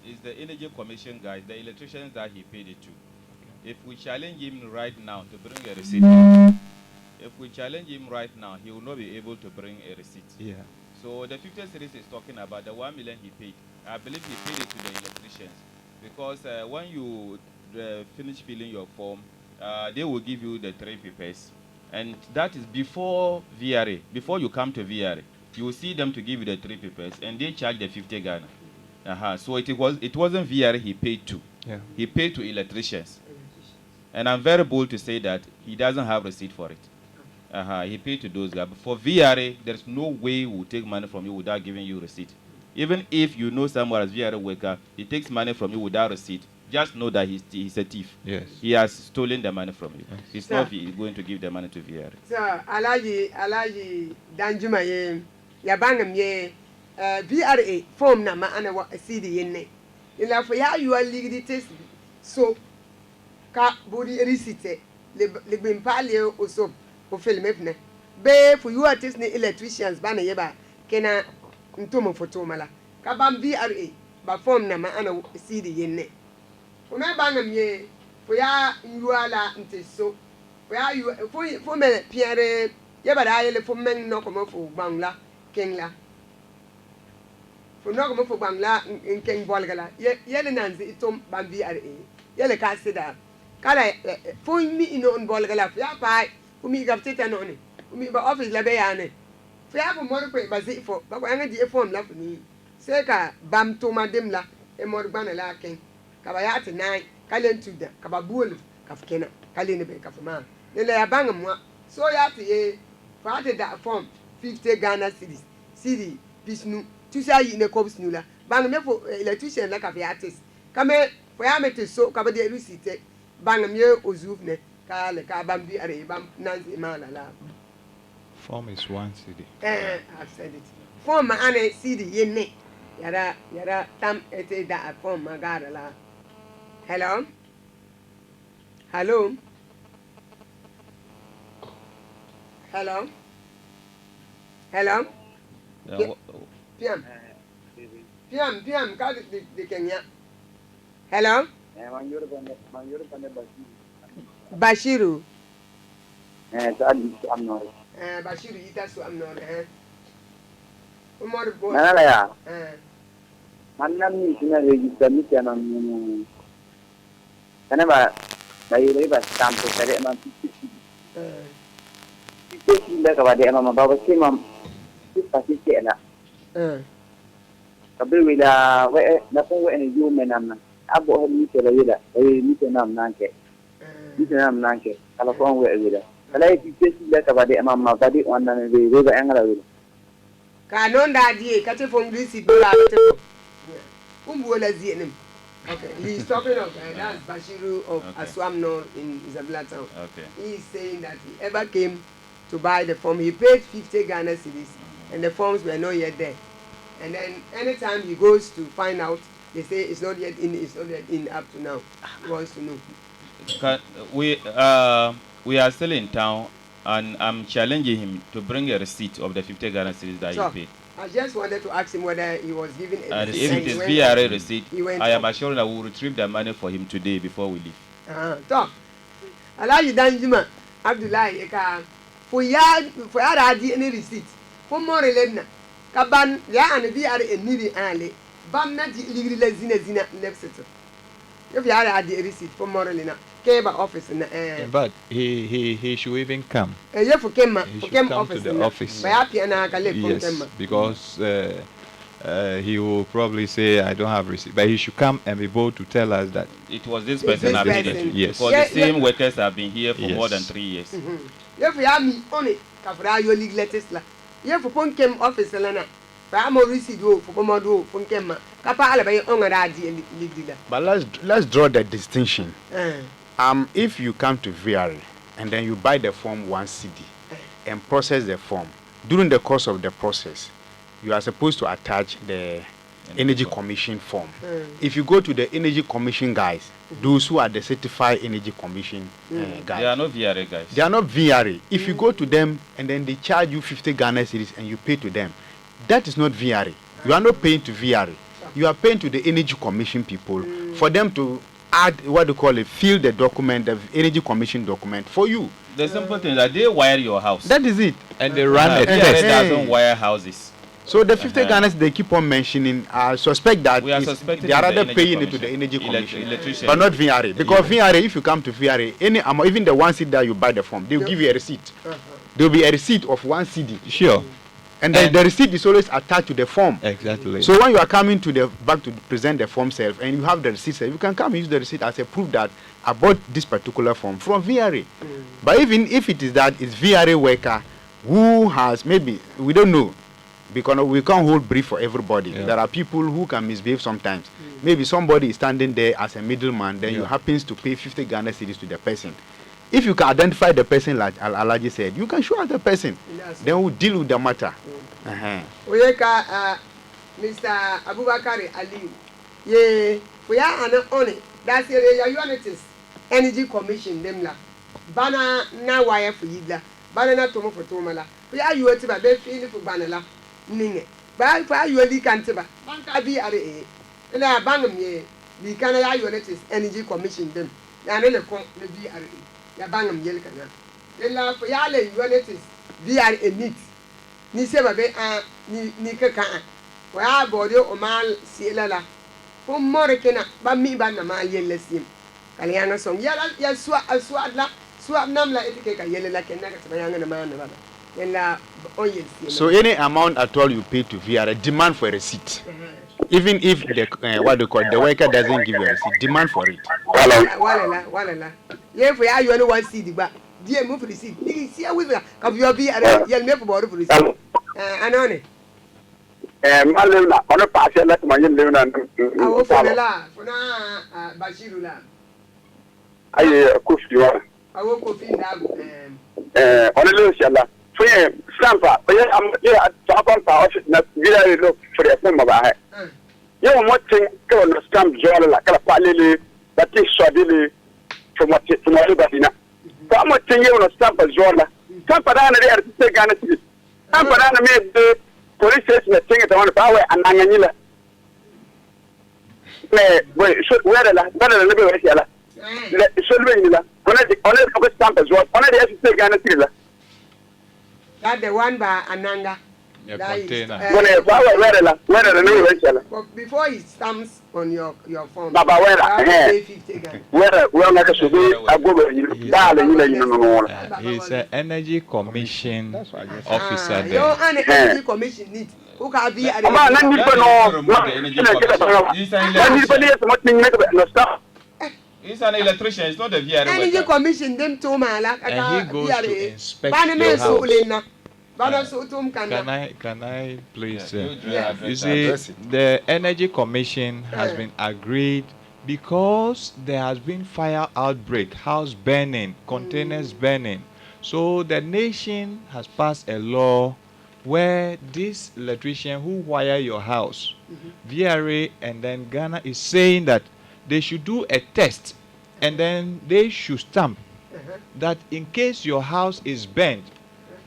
is the Energy Commission guys, the electricians that he paid it to. If we challenge him right now to bring a receipt, if we challenge him right now, he will not be able to bring a receipt. Yeah. So the 50 series is talking about the 1 million he paid. I believe he paid it to the electricians because when you finish filling your form, they will give you the 3 papers, and that is before VRA. Before you come to VRA, you will see them to give you the 3 papers, and they charge the 50 Ghana. So it wasn't VRA he paid to. Yeah. He paid to electricians, and I'm very bold to say that he doesn't have receipt for it. He paid to those guys. But for VRA, there's no way we'll take money from you without giving you receipt. Even if you know somewhere as VRA worker, he takes money from you without receipt. Just know that he's a thief. Yes. He has stolen the money from you. Yes. He's Sir. not going to give the money to VRA. So alaji danjuma ye ya bangam ye VRA form na ma ana wa CD yenne ila fo ya you legal test so ka body receipt le bin pale oso o film fne be for you test ni electricians bana ye ba kena ntomo photo mala ka bam VRA ba form na ma ana CD yenne fo me bangam ye fo ya yuala nte so where you for me Pierre yabada yele for men no come for bangla kengla for no come for bangla in keng bolgala yele nanzi itom bambi are yele ka sida kala for mi ino on bolgala ya pa umi ga teta no ne umi ba office la be ya ne for ya ko mo ko ba zi for ba ko anga di form la funi se ka bam to madem la e mo bana la ken ka ba ya te nai kalen tu da ka ba buolu ka fkena kalen be ka fama nele ya bang moi so ya te fa te da form 50 Ghana cedis cedi bisnu tu sa yi ne kobs nu la bang me fo electrician la ka ya tes kame fo ya mete so ka ba de rusite bang me ozuf ne ka le ka bam bi are bam nanzi ma la Form is 1 cedi. I've said it form ma ane cedi yenne yara tam ete da form ma gara la hello hello hello hello piam ka di Kenya hello Bashiru Bashiru ita su amnore Umar bo Nana ya. Manam ni sina register ni kana mu. Kana ba bayi ba stamp tare ma. Kita ka ba de ma ba si mam. Si pasti na. Kabel wila we na ko we ni yu menam na. Abo ni ke la wila. Ni ke nam nanke. Ni ke nam nanke. Kala ko we wila. Kala ki si ka ba de ma ba di wana ni we ba angala wila. Ka non da die ka te fom grisi dola te fom umbuola zienim. Okay, he's talking of that's Bashiru of Aswamno in Isabella town. Okay. He's saying that he ever came to buy the form. He paid 50 Ghana cedis and the forms were not yet there. And then anytime he goes to find out, they say it's not yet in up to now. He wants to know. We are still in town, and I'm challenging him to bring a receipt of the 50 Ghana cedis that he paid. I just wanted to ask him whether he was given a And receipt. if it is VRA receipt, I am off. assured that we will retrieve the money for him today before we leave. Talk. Alaji Danjuma Abdullahi Eka for ya radi any receipt. For more relevna. Kaban ya and VRA and needy alley. Bam na legally zina left it. If you had a receipt for more relena. Came office in But he should even come. Yeah, for Kema, He for should Kem come office. to the office. By happy and I can live Yes, from Kema. because he will probably say, I don't have receipt. But he should come and be bold to tell us that. It was this It's person this I paid person. it to. Yes. Because the same workers have been here for more than Yes. 3 years. If you have me on it, Kafra, your legal letters. Yeah, for Ponkem office, Elena. Famo receipt for Pomodo, Ponkema. Kapa Alabay on a radi legal. But let's draw the distinction. If you come to VRA and then you buy the form 1 CD and process the form. During the course of the process, you are supposed to attach the Energy Commission form. If you go to the Energy Commission guys, those who are the certified Energy Commission guys, They are not VRA guys. they are not VRA. If you go to them and then they charge you 50 Ghana cedis and you pay to them, that is not VRA. You are not paying to VRA. You are paying to the Energy Commission people for them to add what they call it, fill the document, the Energy Commission document for you. The simple thing is that they wire your house. That is it. And they run a VRA test. doesn't wire houses. So the 50 Ghana they keep on mentioning, I suspect that We are suspecting they are it's the rather Energy paying it to the Commission. Energy Commission, Electrician. but not VRA. Because VRA, if you come to VRA, any amount, even the 1 CD that you buy the form, they'll give you a receipt. There will be a receipt of 1 CD. Sure. And then the receipt is always attached to the form. Exactly. So when you are coming to the back to present the form self and you have the receipt, you can come and use the receipt as a proof that I bought this particular form from VRA. But even if it is that it's VRA worker who has, maybe we don't know, because we can't hold brief for everybody. Yeah. There are people who can misbehave sometimes. Maybe somebody is standing there as a middleman, then you happens to pay 50 Ghana cedis to the person. If you can identify the person, like Alaji said, you can show us the person. Yes. Then we'll deal with the matter. Oyeka Mr. Abubakar Ali. Ye, we are an on it. That's your unities. Energy Commission them la. Bana na wire for yidla. Bana na tomo for tomala. We are you at ba be feel for banala. Ninge. Ba for you li kantiba. Banka bi are e. Na bangam ye. Bi kana ya unities Energy Commission them. Na ne le kon le bi are e. Ya bangam yel kana. Ela for ya le unities VR emit. Ni se ba be ni ka kan. Wa body o mal sielala. Fo more kena ba mi ba na ma yel sim. Kaliana song ya swat la swat nam la etike ka yel la kenna ka bayanga na ma na ba. Yella on yel sim. So any amount at all you pay to VR, demand for a receipt. Even if the what they call the worker doesn't give you a receipt, demand for it. Wala. Ye for ya you only 1 CD ba. Die move receipt. Ni see with ka you be yel me for borrow for receipt. Anone. Malena, on a pass like my Luna. Awo fonela, fona Bashiru la. I cook you are. Awo kofi ndago. On a little shella. For Stamper, I'm talk on office, not really look for the form of a you want to go on the stamp journal like a pally that is shoddy from what from everybody now. Come on, thing you on a stamp as journal. Stamper down there to take Ghana. Stamper down made the police station a thing at the power and Anganilla. Wait, should wear a lot better than the Yella. Should be on a stamp as well. On a day to take Ghana. That the one by Ananga. A That is, container. but before it stamps on your phone, Baba, where pay 50 Ghana. we're like a should be a good darling, you know. He's an Energy Commission officer Your there. Energy Commission need who can be at Come on, let me know. Stop. He's an electrician. It's not a VRA Energy worker. Commission them to Mala. And he goes to inspect your house. Can I please? You see, the Energy Commission has been agreed because there has been fire outbreak, house burning, containers burning. So the nation has passed a law where this electrician who wire your house, VRA, and then Ghana is saying that they should do a test and then they should stamp that in case your house is burnt,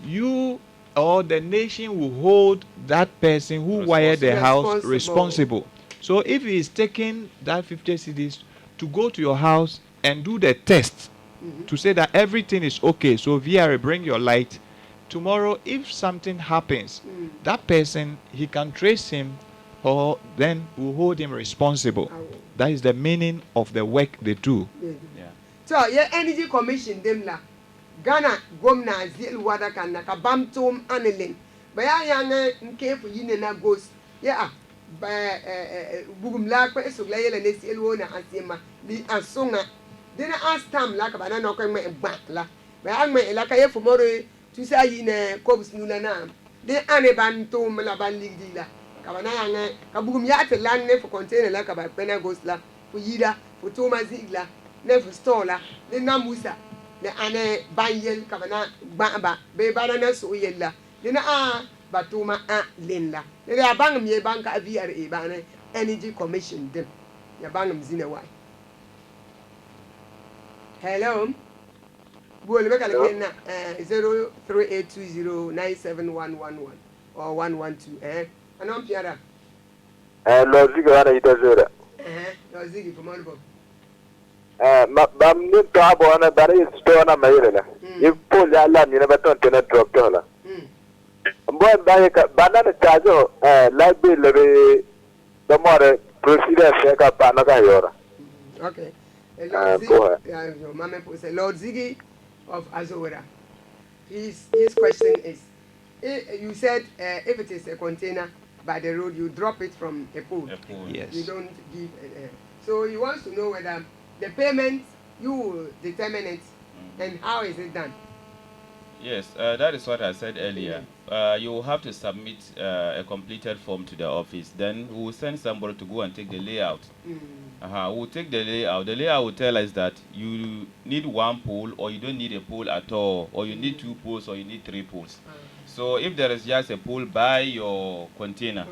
you or the nation will hold that person who wired the house responsible. So if he is taking that 50 cedis to go to your house and do the test to say that everything is okay, so VRA bring your light, tomorrow if something happens, that person, he can trace him or then will hold him responsible. That is the meaning of the work they do. So your Energy Commission them la Ghana gomna zil wada kan na ka bamtom anelen ba ya yang nke fu yine na ghost ya ba bugum la ko esugla yele ne si elwo na asema di asonga dina astam la ka bana no ko me gba la ba ya me la ka ye fu moro tu sa yine kobus nula na de ane bantom la ban ligdi la ka bana yang ka bugum ya te lan ne fu container la ka ba pena ghost la fu yida fu toma zigla ne fu store la de na musa le ane banyel kabana ba be bana na so yella le na batuma linla le ya bang mi banka VRA bana energy commission dem ya bang mzina why hello bol be kala kenna 038209711 or 112 anon piara logique wana itazora logique for more bam ni to abona bari sto na mayela ipo ya la ni na baton tena drop to la mbo ba ka banana chajo library lebe the more procedure ka pa na ka yora okay Lord Ziggy of Azora. His question is, you said if it is a container by the road, you drop it from a pool. Yes. You don't give. So he wants to know whether the payment, you will determine it, and how is it done? Yes, that is what I said earlier. You will have to submit a completed form to the office. Then we will send somebody to go and take the layout. We'll take the layout. The layout will tell us that you need one pole, or you don't need a pole at all, or you need 2 poles, or you need 3 poles. So if there is just a pole by your container,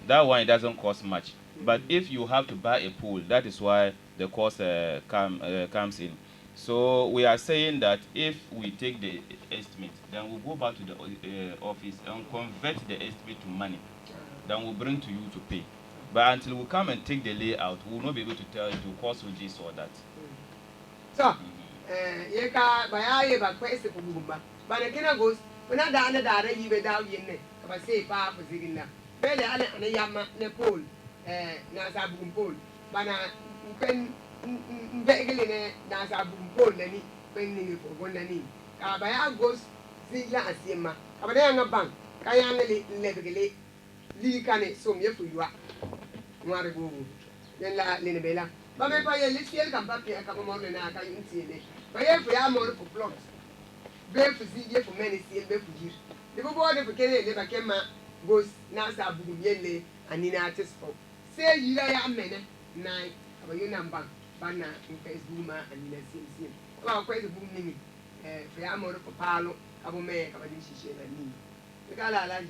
that one it doesn't cost much. But if you have to buy a pole, that is why the cost comes in. So we are saying that if we take the estimate, then we'll go back to the office and convert the estimate to money. Then we'll bring to you to pay. But until we come and take the layout, we will not be able to tell you to cost you this or that. So, yeka bayaye ba kwese kubumba. Bana kina goes, when I done that, you be down in I say, Papa Zigina. Bele ale ane yama ne pole, nasa boom pole. Bana pen begele nasa boom pole nani, penny for one nani. Kabaya goes Zigla Asiema. Kabaya bank, Kayana lebele, Lee Cane, so me for you are. Margo, then la Linabella. But if I little come back here, come on and I can't see it. But if we are more for plots, bear for see for many seal, bear for years. The board of Kennedy never came goes Nasa Boom Yele and in artist for. Say you are men, night, about your number, banner, in face boomer and in a sim. Well, quite a boom mini. For our more for Palo, Abu May, Kabadishi, and me. The Gala.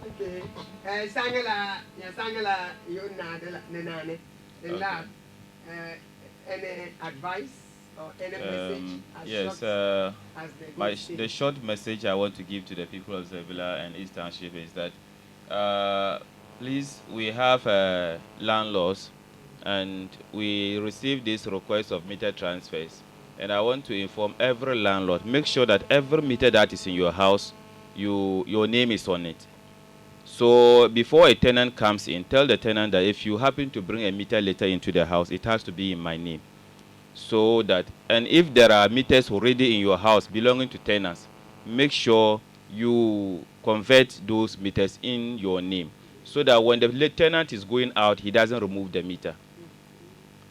Okay. Sangala, you nane, the lab. Any advice or any message? Yes, the short message I want to give to the people of Zebula and East Township is that please, we have landlords and we receive this request of meter transfers. And I want to inform every landlord, make sure that every meter that is in your house, your name is on it. So before a tenant comes in, tell the tenant that if you happen to bring a meter later into the house, it has to be in my name. So that, and if there are meters already in your house belonging to tenants, make sure you convert those meters in your name. So that when the tenant is going out, he doesn't remove the meter.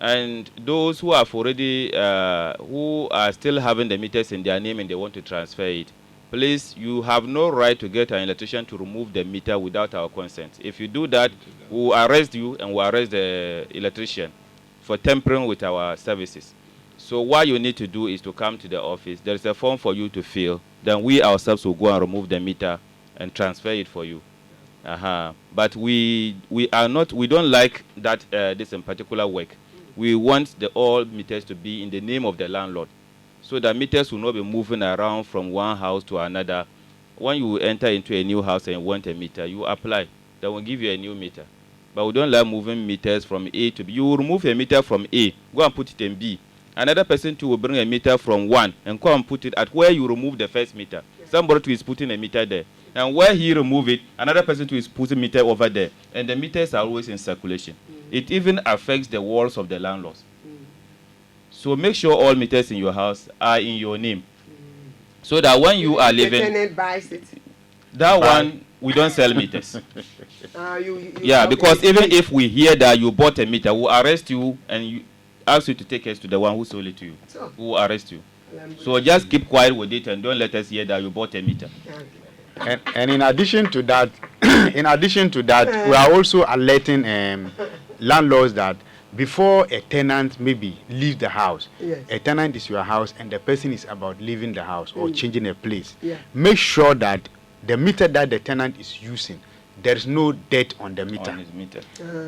And those who have already, who are still having the meters in their name and they want to transfer it, please, you have no right to get an electrician to remove the meter without our consent. If you do that, we'll arrest you and we'll arrest the electrician for tampering with our services. So what you need to do is to come to the office. There is a form for you to fill. Then we ourselves will go and remove the meter and transfer it for you. But we don't like that this in particular work. We want all meters to be in the name of the landlord, so that meters will not be moving around from one house to another. When you enter into a new house and want a meter, you apply. They will give you a new meter. But we don't like moving meters from A to B. You will remove a meter from A, go and put it in B. Another person too will bring a meter from 1 and come and put it at where you remove the first meter. Somebody too is putting a meter there. And where he remove it, another person too is putting a meter over there. And the meters are always in circulation. It even affects the walls of the landlords. So make sure all meters in your house are in your name. So that when you are living, the tenant buys it. That one, we don't sell meters. Yeah, because even if we hear that you bought a meter, we'll arrest you and ask you to take us to the one who sold it to you. So, we'll arrest you. So just keep quiet with it and don't let us hear that you bought a meter. And in addition to that, we are also alerting landlords that before a tenant maybe leave the house, Yes. a tenant is your house and the person is about leaving the house or changing a place. Yeah. Make sure that the meter that the tenant is using, there's no debt on the meter. On his meter.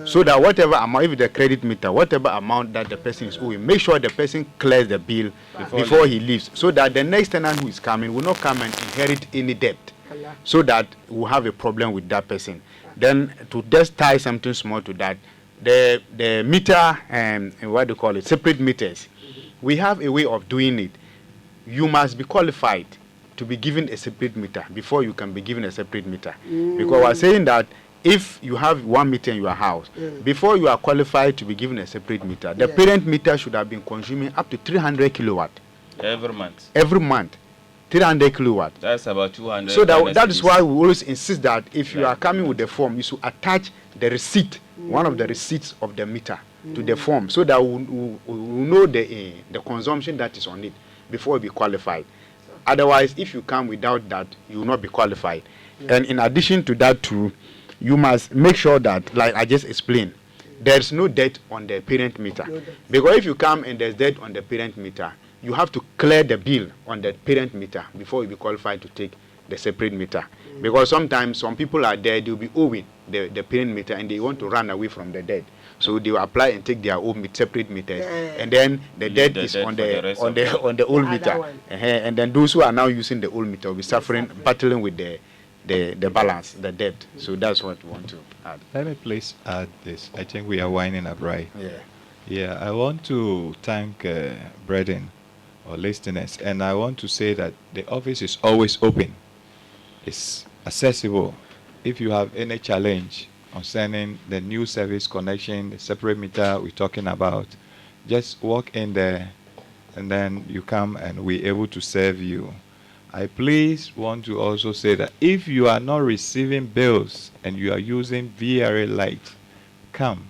So that whatever amount, if the credit meter, whatever amount that the person is owing, make sure the person clears the bill before he leaves, so that the next tenant who is coming will not come and inherit any debt, so that we'll have a problem with that person. Then to just tie something small to that, the meter and what do you call it, separate meters, we have a way of doing it. You must be qualified to be given a separate meter before you can be given a separate meter. Because we're saying that if you have one meter in your house, before you are qualified to be given a separate meter, the parent meter should have been consuming up to 300 kilowatt Every month. every month. 300 kilowatt. That's about 200. So that is why we always insist that if you are coming with the form, you should attach the receipt, one of the receipts of the meter to the form, so that we know the consumption that is on it before we be qualified. Otherwise, if you come without that, you will not be qualified. And in addition to that too, you must make sure that, like I just explained, there's no debt on the parent meter. Because if you come and there's debt on the parent meter, you have to clear the bill on the parent meter before you be qualified to take the separate meter. Because sometimes some people are there, they'll be owing the parent meter and they want to run away from the debt. So they will apply and take their own separate meters, and then the debt is on the old meter. And then those who are now using the old meter will be suffering, battling with the balance, the debt. So that's what we want to add. Let me please add this. I think we are winding up, right? Yeah. Yeah, I want to thank brethren or listeners, and I want to say that the office is always open. It's accessible. If you have any challenge concerning the new service connection, the separate meter we're talking about, just walk in there and then you come and we're able to serve you. I please want to also say that if you are not receiving bills and you are using VRA Lite, come.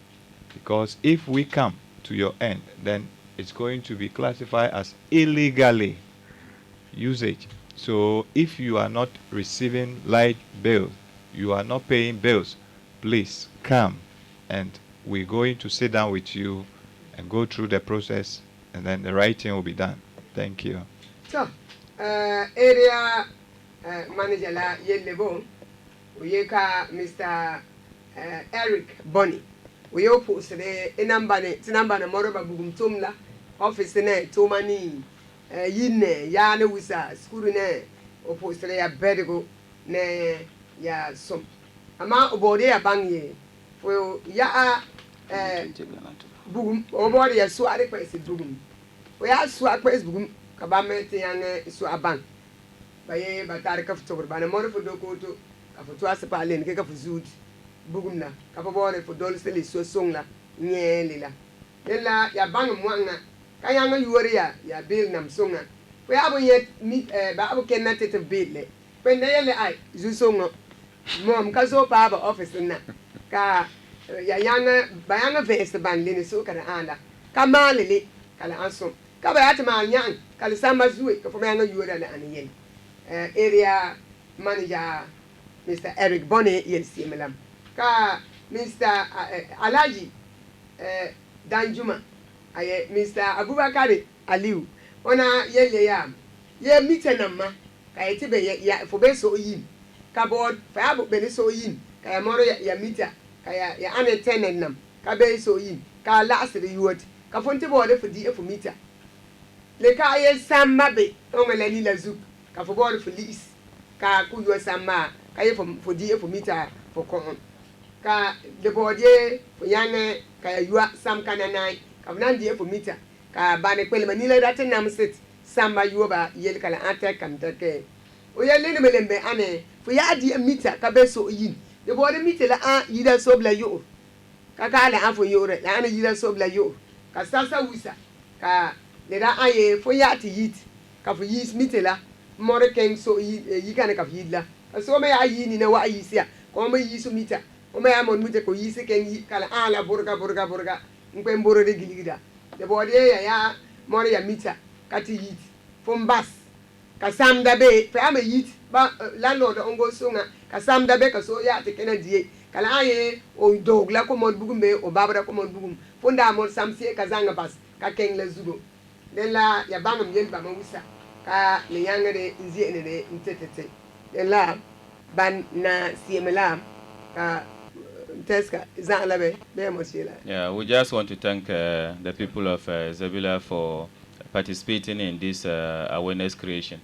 Because if we come to your end, then it's going to be classified as illegally usage. So if you are not receiving light bills, you are not paying bills, please come and we're going to sit down with you and go through the process, and then the right thing will be done. Thank you. So, area manager la yelebo, uyeka Mr. Eric Bonny. We post the tinambane moroba bugumtumla office ne tomani yine ya ne wisa skuru ne opostele ya bedego ne ya som ama obode ya bangye fo ya bugum obode ya so ade kwese bugum o ya so akwese bugum kaba mete yang so aban baye batare ka fotobur bana moro fo dokoto ka foto asepa len ke ka fuzud bugum na ka fo bore fo dol sele so song la nyele la ela ya bang mwanga ka yang yuori ya bil nam songa ko ya bo yet mit ba abo kenna tete bil le ko ne yele ai zu songa mom ka so pa ba office na ka ya yang ba yang vest ban le ne so ka anda ka malele kala anso ka ba yat ma nyang kala samba zuwe ka fo ma yang yuori na aniyen area manager Mr. Eric Bonny yelsi melam ka Mr. Alaji Danjuma aye Mr. Abubakar Aliu ona yele ya ye meter namma ka yete be ya fo be so yin ka board fa abo be so yin ka ya moro ya meter ka ya ane tenant nam ka be so yin ka last the yuot ka fonte board fo di fo meter le ka ye samma be on la ni la zup ka fo board fo lease ka ku yo samma ka ye fo di fo meter fo kon ka de board ye fo yane ka ya yuwa sam kananai ka nan di fo meter ka bane kwele manila data nam sit samba yuba yel kala ante kam take o yele ne melembe ane fo ya di meter ka be so yin de board meter la an yida so bla yo ka kala an fo yore la an yida so bla yo ka sasa wisa ka le da aye fo ya ti yit ka fo yis meter la more ken so yi kana ka yid la ka so me ya yi ni na wa yi sia ko me yi so meter o me ya mon meter ko yi se ken yi kala ala burga ngwe mboro de giligida de board ya more ya meter kati yit from bus ka samda be fa am yit ba landlord ongo sunga ka samda be ka so ya te kena die kala aye o dog la ko mon bugum be o babra ko mon bugum fonda mon samsie kazanga bas ka keng la zugo den la ya bangam yel ba mawusa ka le yanga de nzie ne de ntete den la ban na siemela ka teska za be mo sila. Yeah, we just want to thank the people of Zabila for participating in this awareness creation,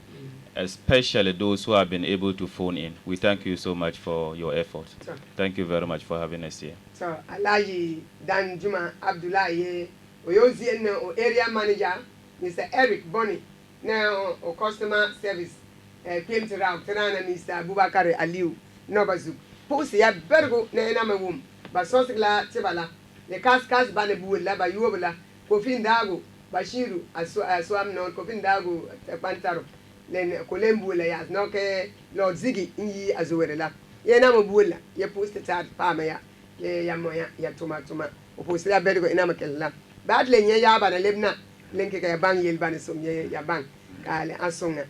especially those who have been able to phone in. We thank you so much for your effort. Thank you very much for having us here. So, Alaji Dan Juma Abdullahi, Oyozi and area manager, Mr. Eric Bonny, now or customer service came to Rao, Tanana, Mr. Bubakari Aliu, Nobazu. Post ya bergo na enama wum, ba sosila tibala, the kas banebu la yuobla, Kofin Dago, Bashiru, Aswam non, Kofin Dago, Pantaro, then Kolembu la yas, noke Lord Ziggy, in Azuela. Yenama bula, ye post the tat Pamaya, ye yamoya, ya tuma, opposed ya bergo enamakella. Badly ye yaba na lebna, link a bang yel banisum ye ya bang, Kale Asonga.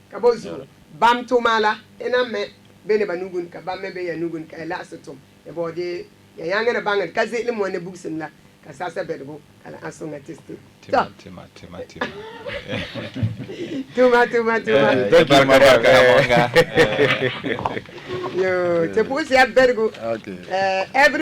Kabozu, Bam Tomala, ename. Bene banugun ka ba mebe ya nugun ka la asotom e bode ya yanga na bangal ka ze ilmu ne buksin la ka sasa bedbo kala asonga testi Tima. tuma yo te pusi ya bergo every